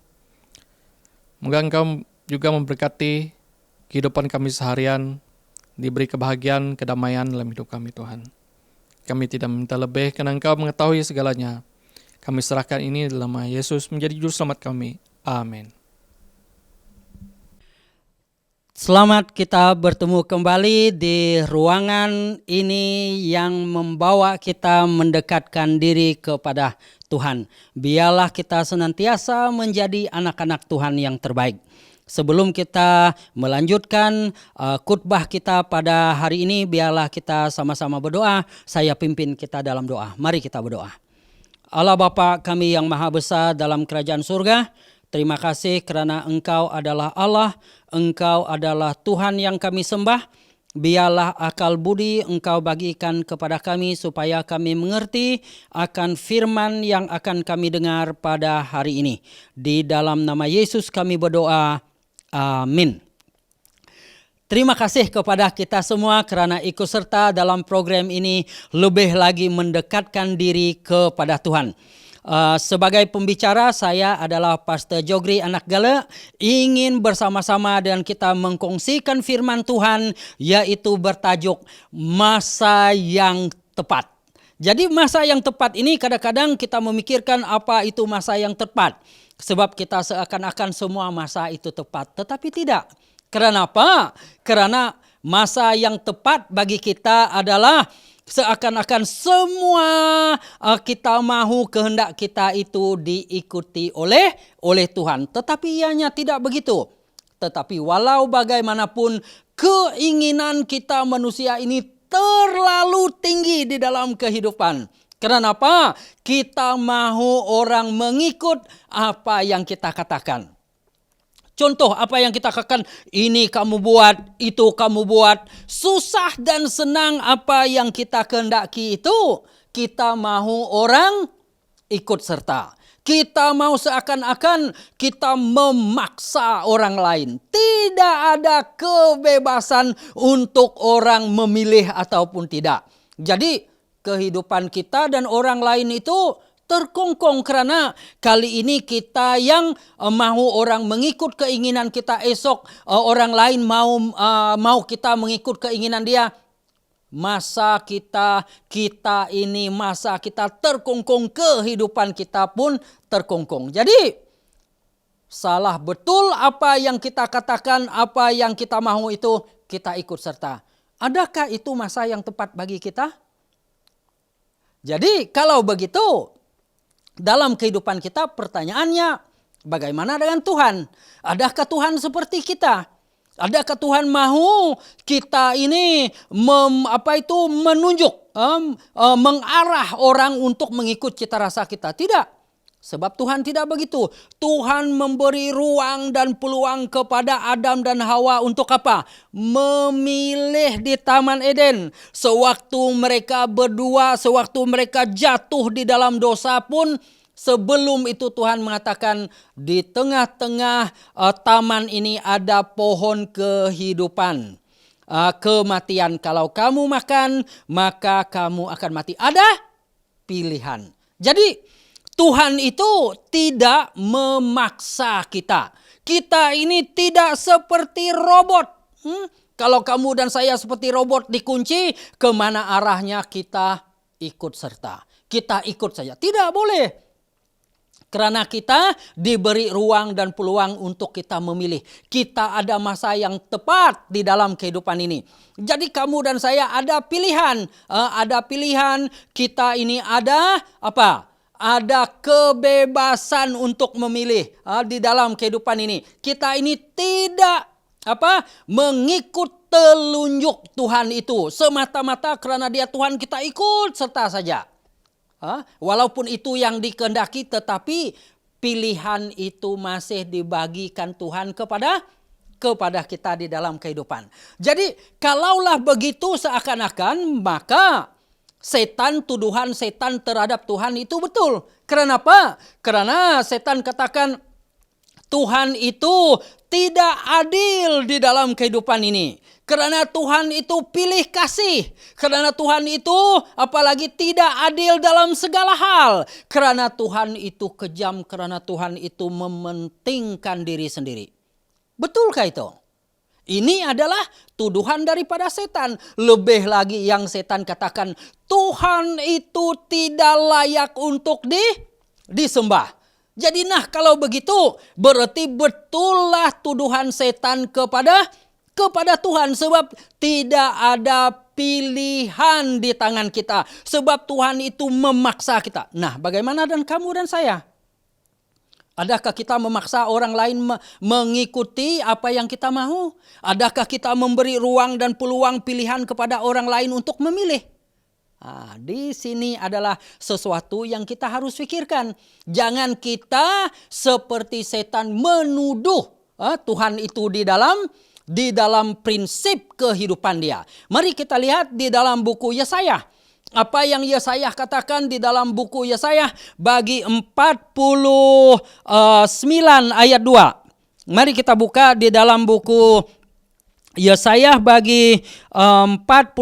Moga Engkau juga memberkati kehidupan kami seharian, diberi kebahagiaan, kedamaian dalam hidup kami Tuhan. Kami tidak meminta lebih karena Engkau mengetahui segalanya. Kami serahkan ini dalam nama Yesus menjadi juru selamat kami. Amin. Selamat kita bertemu kembali di ruangan ini yang membawa kita mendekatkan diri kepada Tuhan. Biarlah kita senantiasa menjadi anak-anak Tuhan yang terbaik. Sebelum kita melanjutkan khotbah kita pada hari ini, biarlah kita sama-sama berdoa. Saya pimpin kita dalam doa. Mari kita berdoa. Allah Bapa kami yang maha besar dalam kerajaan surga, terima kasih kerana Engkau adalah Allah, Engkau adalah Tuhan yang kami sembah. Biarlah akal budi Engkau bagikan kepada kami supaya kami mengerti akan firman yang akan kami dengar pada hari ini. Di dalam nama Yesus kami berdoa. Amin. Terima kasih kepada kita semua kerana ikut serta dalam program ini, lebih lagi mendekatkan diri kepada Tuhan. Sebagai pembicara, saya adalah Pastor Jogri Anak Gala, ingin bersama-sama dengan kita mengkongsikan firman Tuhan, yaitu bertajuk masa yang tepat. Jadi masa yang tepat ini kadang-kadang kita memikirkan apa itu masa yang tepat. Sebab kita seakan-akan semua masa itu tepat, tetapi tidak. Kenapa? Karena masa yang tepat bagi kita adalah seakan-akan semua kita mahu kehendak kita itu diikuti oleh Tuhan. Tetapi ianya tidak begitu. Tetapi walau bagaimanapun keinginan kita manusia ini terlalu tinggi di dalam kehidupan. Kenapa? Kita mahu orang mengikut apa yang kita katakan. Contoh apa yang kita katakan, ini kamu buat, itu kamu buat. Susah dan senang apa yang kita kehendaki itu, kita mahu orang ikut serta. Kita mau seakan-akan kita memaksa orang lain. Tidak ada kebebasan untuk orang memilih ataupun tidak. Jadi kehidupan kita dan orang lain itu terkongkong kerana kali ini kita yang mahu orang mengikut keinginan kita, esok orang lain mau kita mengikut keinginan dia. Masa kita ini masa kita terkongkong, kehidupan kita pun terkongkong. Jadi salah betul apa yang kita katakan, apa yang kita mahu itu kita ikut serta. Adakah itu masa yang tepat bagi kita? Jadi kalau begitu, dalam kehidupan kita pertanyaannya, bagaimana dengan Tuhan? Adakah Tuhan seperti kita? Adakah Tuhan mahu kita ini menunjuk, mengarah orang untuk mengikut cita rasa kita? Tidak. Sebab Tuhan tidak begitu. Tuhan memberi ruang dan peluang kepada Adam dan Hawa untuk apa? Memilih di Taman Eden. Sewaktu mereka berdua, sewaktu mereka jatuh di dalam dosa pun, sebelum itu Tuhan mengatakan di tengah-tengah taman ini ada pohon kehidupan. Kematian, kalau kamu makan maka kamu akan mati. Ada pilihan. Jadi Tuhan itu tidak memaksa kita. Kita ini tidak seperti robot. Kalau kamu dan saya seperti robot dikunci, kemana arahnya kita ikut serta. Kita ikut saja. Tidak boleh. Karena kita diberi ruang dan peluang untuk kita memilih. Kita ada masa yang tepat di dalam kehidupan ini. Jadi kamu dan saya ada pilihan. Ada pilihan, kita ini ada apa? Ada kebebasan untuk memilih di dalam kehidupan ini. Kita ini tidak mengikut telunjuk Tuhan itu semata-mata karena dia Tuhan, kita ikut serta saja. Walaupun itu yang dikehendaki, tetapi pilihan itu masih dibagikan Tuhan kepada kita di dalam kehidupan. Jadi kalaulah begitu seakan-akan maka tuduhan setan terhadap Tuhan itu betul. Kenapa? Karena setan katakan Tuhan itu tidak adil di dalam kehidupan ini. Karena Tuhan itu pilih kasih. Karena Tuhan itu apalagi tidak adil dalam segala hal. Karena Tuhan itu kejam. Karena Tuhan itu mementingkan diri sendiri. Betulkah itu? Ini adalah tuduhan daripada setan. Lebih lagi yang setan katakan, Tuhan itu tidak layak untuk disembah. Jadi kalau begitu berarti betullah tuduhan setan kepada Tuhan. Sebab tidak ada pilihan di tangan kita. Sebab Tuhan itu memaksa kita. Nah, bagaimana dan kamu dan saya? Adakah kita memaksa orang lain mengikuti apa yang kita mau? Adakah kita memberi ruang dan peluang pilihan kepada orang lain untuk memilih? Di sini adalah sesuatu yang kita harus pikirkan. Jangan kita seperti setan menuduh Tuhan itu di dalam prinsip kehidupan dia. Mari kita lihat di dalam buku Yesaya. Apa yang Yesaya katakan di dalam buku Yesaya bagi 49 ayat 2. Mari kita buka di dalam buku Yesaya bagi 49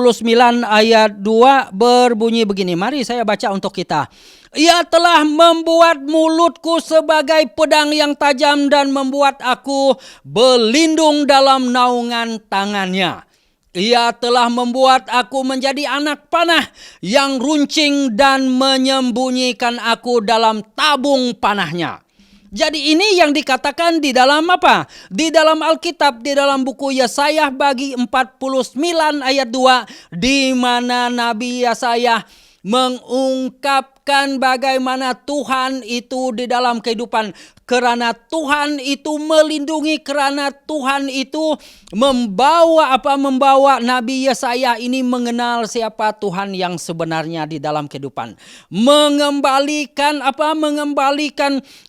ayat 2 berbunyi begini. Mari saya baca untuk kita. Ia telah membuat mulutku sebagai pedang yang tajam dan membuat aku berlindung dalam naungan tangannya. Ia telah membuat aku menjadi anak panah yang runcing dan menyembunyikan aku dalam tabung panahnya. Jadi ini yang dikatakan di dalam apa? Di dalam Alkitab, di dalam buku Yesaya bagi 49 ayat 2, di mana Nabi Yesaya mengungkapkan bagaimana Tuhan itu di dalam kehidupan. Karena Tuhan itu melindungi, karena Tuhan itu membawa Nabi Yesaya ini mengenal siapa Tuhan yang sebenarnya di dalam kehidupan. Mengembalikan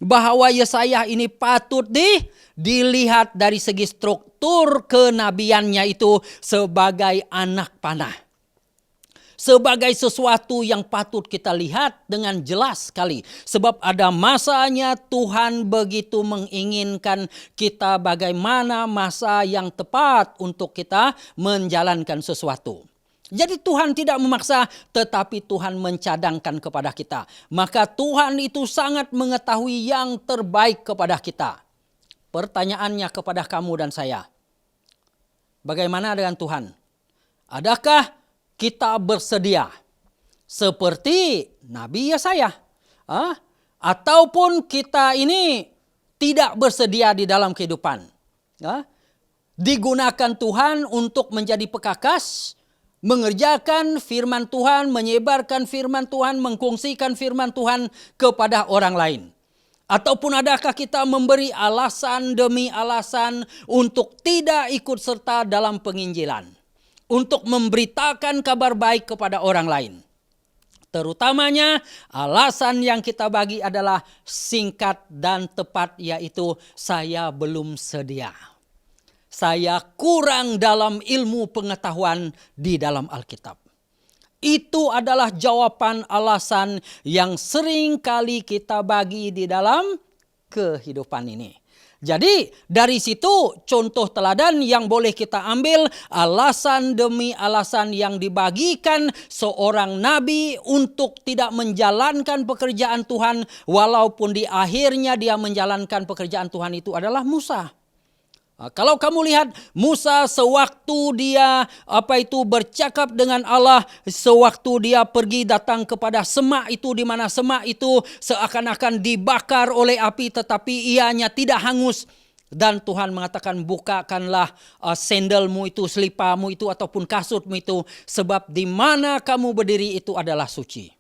bahwa Yesaya ini patut dilihat dari segi struktur kenabiannya itu sebagai anak panah. Sebagai sesuatu yang patut kita lihat dengan jelas sekali. Sebab ada masanya Tuhan begitu menginginkan kita bagaimana masa yang tepat untuk kita menjalankan sesuatu. Jadi Tuhan tidak memaksa, tetapi Tuhan mencadangkan kepada kita. Maka Tuhan itu sangat mengetahui yang terbaik kepada kita. Pertanyaannya kepada kamu dan saya, bagaimana dengan Tuhan? Adakah kita bersedia seperti Nabi Yesaya? Ataupun kita ini tidak bersedia di dalam kehidupan? Digunakan Tuhan untuk menjadi pekakas, mengerjakan firman Tuhan, menyebarkan firman Tuhan, mengkongsikan firman Tuhan kepada orang lain. Ataupun adakah kita memberi alasan demi alasan untuk tidak ikut serta dalam penginjilan? Untuk memberitakan kabar baik kepada orang lain. Terutamanya alasan yang kita bagi adalah singkat dan tepat, yaitu saya belum sedia. Saya kurang dalam ilmu pengetahuan di dalam Alkitab. Itu adalah jawaban alasan yang sering kali kita bagi di dalam kehidupan ini. Jadi dari situ contoh teladan yang boleh kita ambil, alasan demi alasan yang dibagikan seorang nabi untuk tidak menjalankan pekerjaan Tuhan, walaupun di akhirnya dia menjalankan pekerjaan Tuhan, itu adalah Musa. Kalau kamu lihat Musa sewaktu dia bercakap dengan Allah, sewaktu dia pergi datang kepada semak itu, di mana semak itu seakan-akan dibakar oleh api tetapi ianya tidak hangus, dan Tuhan mengatakan bukakanlah sendalmu itu, selipamu itu ataupun kasutmu itu, sebab di mana kamu berdiri itu adalah suci.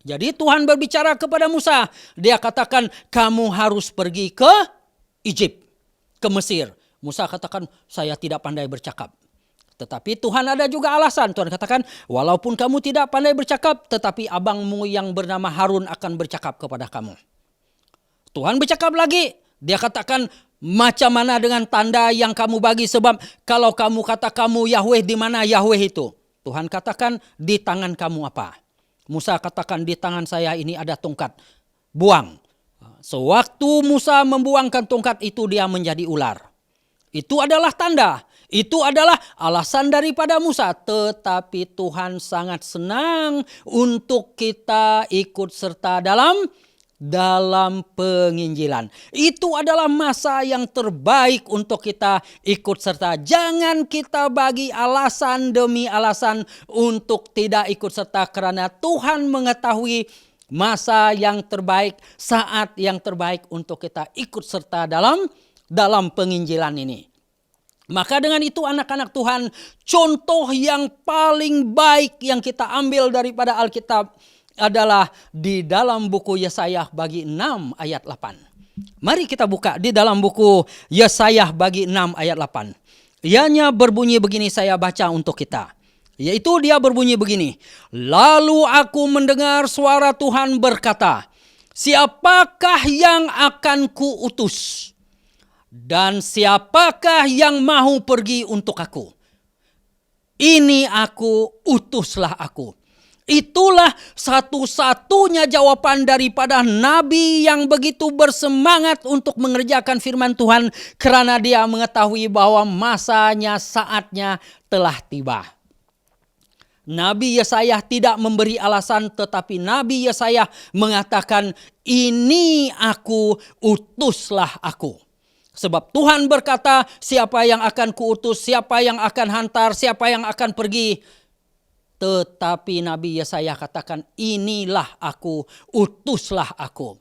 Jadi Tuhan berbicara kepada Musa, dia katakan kamu harus pergi ke Egypt, ke Mesir. Musa katakan saya tidak pandai bercakap. Tetapi Tuhan ada juga alasan. Tuhan katakan walaupun kamu tidak pandai bercakap, tetapi abangmu yang bernama Harun akan bercakap kepada kamu. Tuhan bercakap lagi. Dia katakan macam mana dengan tanda yang kamu bagi, sebab kalau kamu kata kamu Yahweh, di mana Yahweh itu? Tuhan katakan di tangan kamu apa? Musa katakan di tangan saya ini ada tongkat. Buang. Sewaktu Musa membuangkan tongkat itu, dia menjadi ular. Itu adalah tanda. Itu adalah alasan daripada Musa. Tetapi Tuhan sangat senang untuk kita ikut serta dalam penginjilan. Itu adalah masa yang terbaik untuk kita ikut serta. Jangan kita bagi alasan demi alasan untuk tidak ikut serta, karena Tuhan mengetahui masa yang terbaik, saat yang terbaik untuk kita ikut serta dalam penginjilan ini. Maka dengan itu anak-anak Tuhan, contoh yang paling baik yang kita ambil daripada Alkitab adalah di dalam buku Yesaya bagi 6 ayat 8. Mari kita buka di dalam buku Yesaya bagi 6 ayat 8. Ianya berbunyi begini, saya baca untuk kita. Yaitu dia berbunyi begini. Lalu aku mendengar suara Tuhan berkata, siapakah yang akan kuutus? Dan siapakah yang mau pergi untuk aku? Ini aku, utuslah aku. Itulah satu-satunya jawaban daripada nabi yang begitu bersemangat untuk mengerjakan firman Tuhan, karena dia mengetahui bahwa masanya, saatnya telah tiba. Nabi Yesaya tidak memberi alasan, tetapi Nabi Yesaya mengatakan, ini aku, utuslah aku. Sebab Tuhan berkata, siapa yang akan kuutus, siapa yang akan hantar, siapa yang akan pergi. Tetapi Nabi Yesaya katakan, inilah aku, utuslah aku.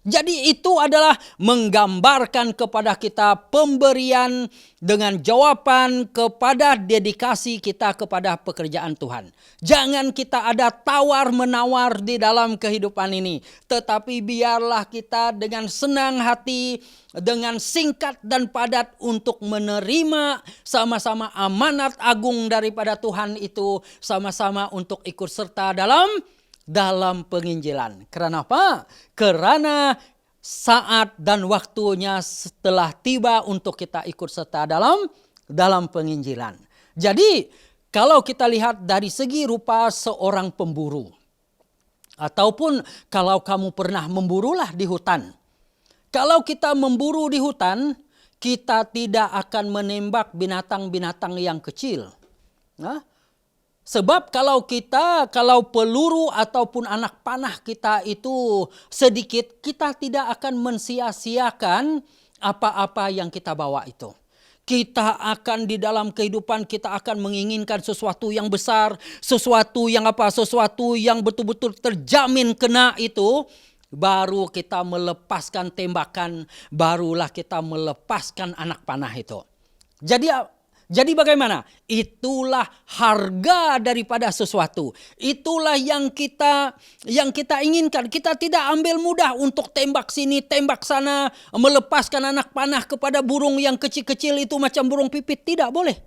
Jadi itu adalah menggambarkan kepada kita pemberian dengan jawaban kepada dedikasi kita kepada pekerjaan Tuhan. Jangan kita ada tawar-menawar di dalam kehidupan ini. Tetapi biarlah kita dengan senang hati, dengan singkat dan padat untuk menerima sama-sama amanat agung daripada Tuhan itu. Sama-sama untuk ikut serta dalam penginjilan. Kenapa? Karena saat dan waktunya setelah tiba untuk kita ikut serta dalam penginjilan. Jadi kalau kita lihat dari segi rupa seorang pemburu, ataupun kalau kamu pernah memburulah di hutan. Kalau kita memburu di hutan, kita tidak akan menembak binatang-binatang yang kecil. Sebab kalau peluru ataupun anak panah kita itu sedikit, kita tidak akan mensia-siakan apa-apa yang kita bawa itu. Kita akan di dalam kehidupan kita akan menginginkan sesuatu yang besar, sesuatu yang betul-betul terjamin kena itu, baru kita melepaskan tembakan, barulah kita melepaskan anak panah itu. Jadi Jadi bagaimana? Itulah harga daripada sesuatu. Itulah yang kita inginkan. Kita tidak ambil mudah untuk tembak sini, tembak sana, melepaskan anak panah kepada burung yang kecil-kecil itu macam burung pipit. Tidak boleh.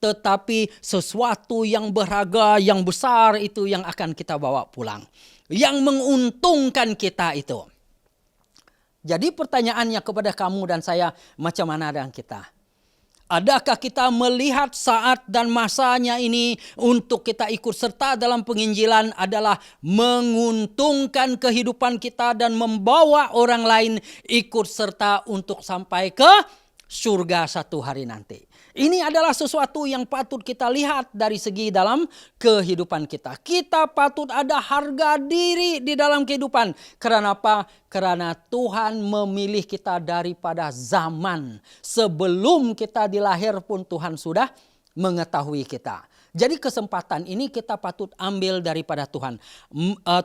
Tetapi sesuatu yang berharga, yang besar itu yang akan kita bawa pulang. Yang menguntungkan kita itu. Jadi pertanyaannya kepada kamu dan saya, macam mana dengan kita? Adakah kita melihat saat dan masanya ini untuk kita ikut serta dalam penginjilan adalah menguntungkan kehidupan kita dan membawa orang lain ikut serta untuk sampai ke surga satu hari nanti. Ini adalah sesuatu yang patut kita lihat dari segi dalam kehidupan kita. Kita patut ada harga diri di dalam kehidupan. Karena apa? Karena Tuhan memilih kita daripada zaman. Sebelum kita dilahir pun Tuhan sudah mengetahui kita. Jadi kesempatan ini kita patut ambil daripada Tuhan.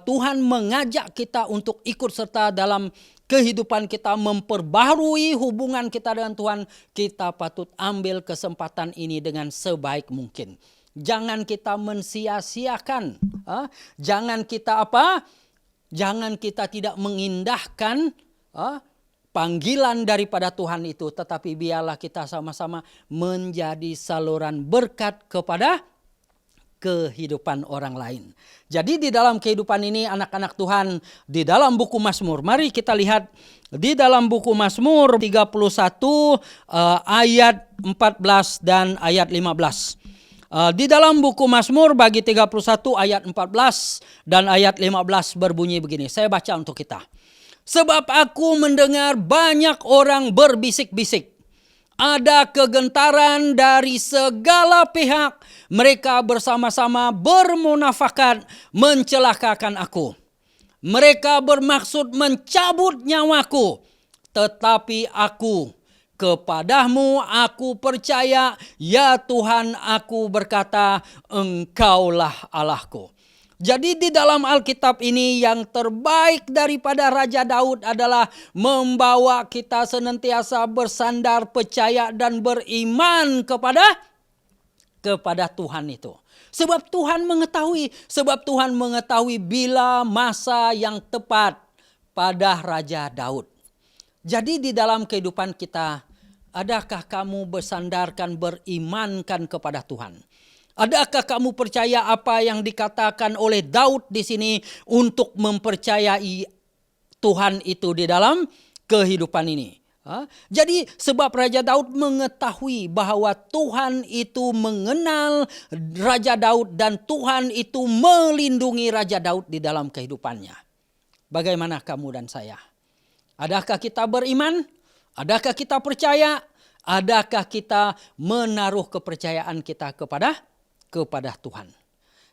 Tuhan mengajak kita untuk ikut serta dalam kehidupan kita, memperbaharui hubungan kita dengan Tuhan. Kita patut ambil kesempatan ini dengan sebaik mungkin. Jangan kita mensia-siakan. Jangan kita Jangan kita tidak mengindahkan panggilan daripada Tuhan itu. Tetapi biarlah kita sama-sama menjadi saluran berkat kepada kehidupan orang lain. Jadi di dalam kehidupan ini anak-anak Tuhan, di dalam buku Mazmur, mari kita lihat di dalam buku Mazmur 31 ayat 14 dan ayat 15. Di dalam buku Mazmur bagi 31 ayat 14 dan ayat 15 berbunyi begini. Saya baca untuk kita. Sebab aku mendengar banyak orang berbisik-bisik. Ada kegentaran dari segala pihak. Mereka bersama-sama bermunafakat mencelakakan aku. Mereka bermaksud mencabut nyawaku. Tetapi aku, kepadamu aku percaya, ya Tuhan, aku berkata, Engkaulah Allahku. Jadi di dalam Alkitab ini yang terbaik daripada Raja Daud adalah membawa kita senantiasa bersandar, percaya dan beriman kepada Tuhan itu. Sebab Tuhan mengetahui bila masa yang tepat pada Raja Daud. Jadi di dalam kehidupan kita, adakah kamu bersandarkan, berimankan kepada Tuhan? Adakah kamu percaya apa yang dikatakan oleh Daud di sini untuk mempercayai Tuhan itu di dalam kehidupan ini? Jadi sebab Raja Daud mengetahui bahwa Tuhan itu mengenal Raja Daud dan Tuhan itu melindungi Raja Daud di dalam kehidupannya. Bagaimana kamu dan saya? Adakah kita beriman? Adakah kita percaya? Adakah kita menaruh kepercayaan kita kepada Tuhan?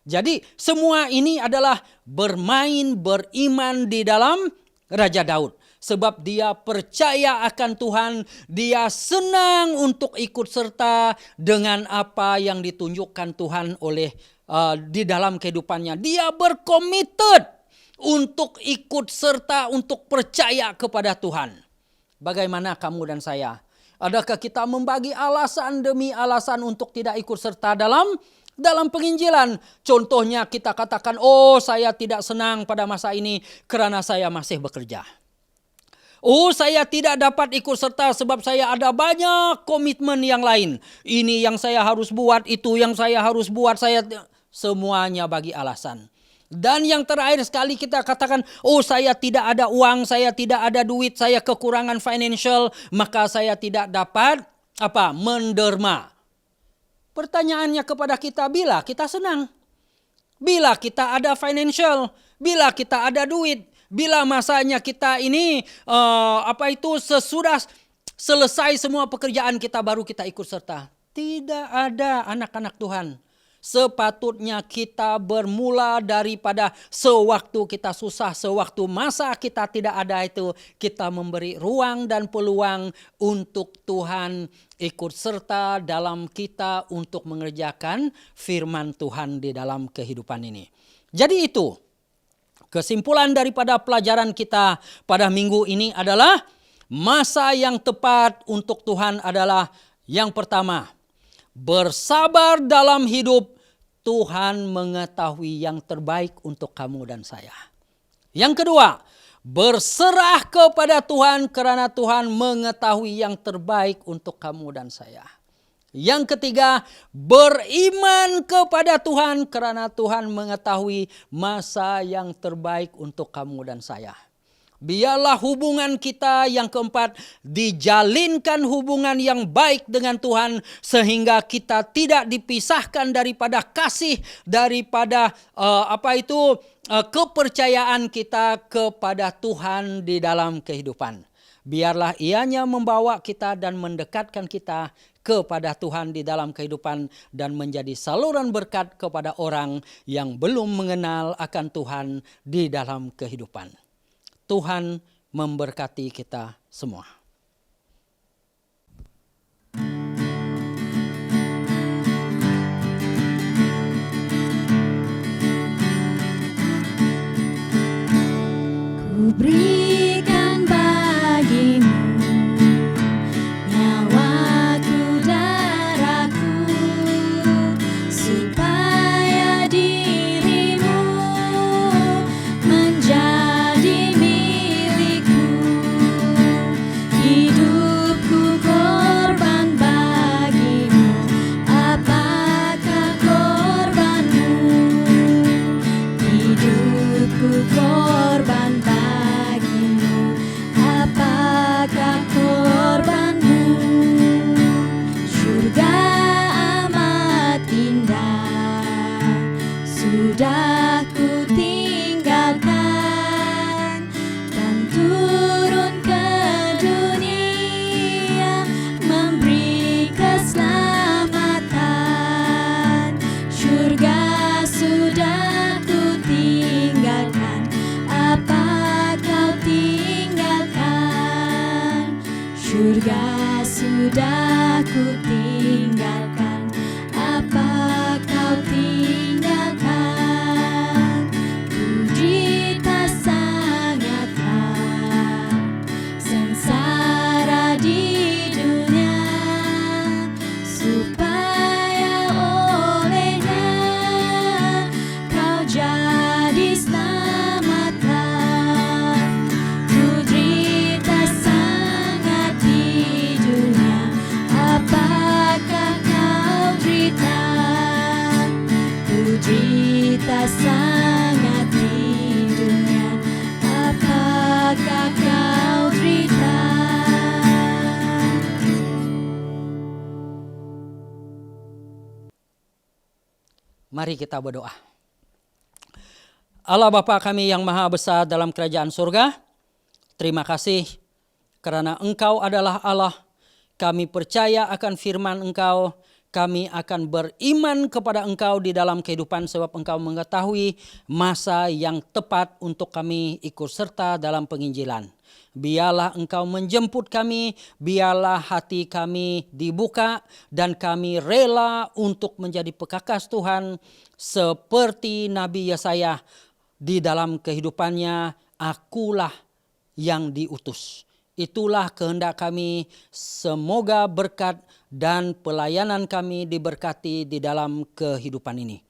Jadi semua ini adalah beriman di dalam Raja Daud. Sebab dia percaya akan Tuhan, dia senang untuk ikut serta dengan apa yang ditunjukkan Tuhan oleh di dalam kehidupannya. Dia berkomitmen untuk ikut serta, untuk percaya kepada Tuhan. Bagaimana kamu dan saya? Adakah kita membagi alasan demi alasan untuk tidak ikut serta dalam penginjilan? Contohnya kita katakan, saya tidak senang pada masa ini karena saya masih bekerja. Saya tidak dapat ikut serta sebab saya ada banyak komitmen yang lain. Ini yang saya harus buat, itu yang saya harus buat. Semuanya bagi alasan. Dan yang terakhir sekali kita katakan, saya tidak ada uang, saya tidak ada duit, saya kekurangan financial, maka saya tidak dapat menderma. Pertanyaannya kepada kita, bila kita senang, bila kita ada financial, bila kita ada duit, bila masanya kita ini sesudah selesai semua pekerjaan kita baru kita ikut serta. Tidak ada, anak-anak Tuhan. Sepatutnya kita bermula daripada sewaktu kita susah, sewaktu masa kita tidak ada itu, kita memberi ruang dan peluang untuk Tuhan ikut serta dalam kita untuk mengerjakan firman Tuhan di dalam kehidupan ini. Jadi itu kesimpulan daripada pelajaran kita pada minggu ini adalah masa yang tepat untuk Tuhan adalah yang pertama, bersabar dalam hidup, Tuhan mengetahui yang terbaik untuk kamu dan saya. Yang kedua, berserah kepada Tuhan karena Tuhan mengetahui yang terbaik untuk kamu dan saya. Yang ketiga, beriman kepada Tuhan karena Tuhan mengetahui masa yang terbaik untuk kamu dan saya. Biarlah hubungan kita yang keempat dijalinkan hubungan yang baik dengan Tuhan sehingga kita tidak dipisahkan daripada kasih, daripada kepercayaan kita kepada Tuhan di dalam kehidupan. Biarlah Ianya membawa kita dan mendekatkan kita kepada Tuhan di dalam kehidupan dan menjadi saluran berkat kepada orang yang belum mengenal akan Tuhan di dalam kehidupan. Tuhan memberkati kita semua. Ku berikan bagimu nyawaku, darahku, supaya dirimu menjadi milikku. Hidupku korban bagimu, apakah korbanmu? Hidupku korban bagimu, apakah korbanmu? Surga amat indah sudah ku tinggalkan, dan turun ke dunia memberi keselamatan. Surga sudah ku tinggalkan, apa kau tinggalkan? Surga sudah ku tinggalkan, apa kau tinggalkan? Ku derita sangatlah sengsara di dunia, supaya olehnya kau jadi selamatkan. Ku derita sangat di dunia, apakah kau derita? Ku derita sangat di dunia, apakah kau derita? Mari kita berdoa. Allah Bapa kami yang maha besar dalam kerajaan surga, terima kasih karena Engkau adalah Allah. Kami percaya akan firman Engkau. Kami akan beriman kepada Engkau di dalam kehidupan sebab Engkau mengetahui masa yang tepat untuk kami ikut serta dalam penginjilan. Biarlah Engkau menjemput kami, biarlah hati kami dibuka dan kami rela untuk menjadi pekakas Tuhan seperti Nabi Yesaya di dalam kehidupannya, akulah yang diutus. Itulah kehendak kami, semoga berkat dan pelayanan kami diberkati di dalam kehidupan ini.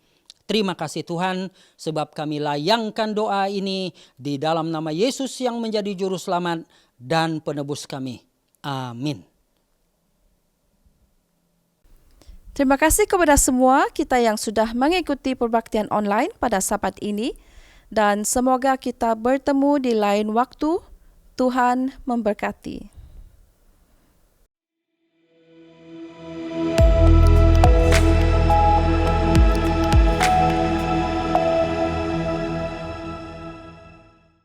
Terima kasih Tuhan sebab kami layangkan doa ini di dalam nama Yesus yang menjadi juru selamat dan penebus kami. Amin. Terima kasih kepada semua kita yang sudah mengikuti perbaktian online pada Sabat ini, dan semoga kita bertemu di lain waktu. Tuhan memberkati.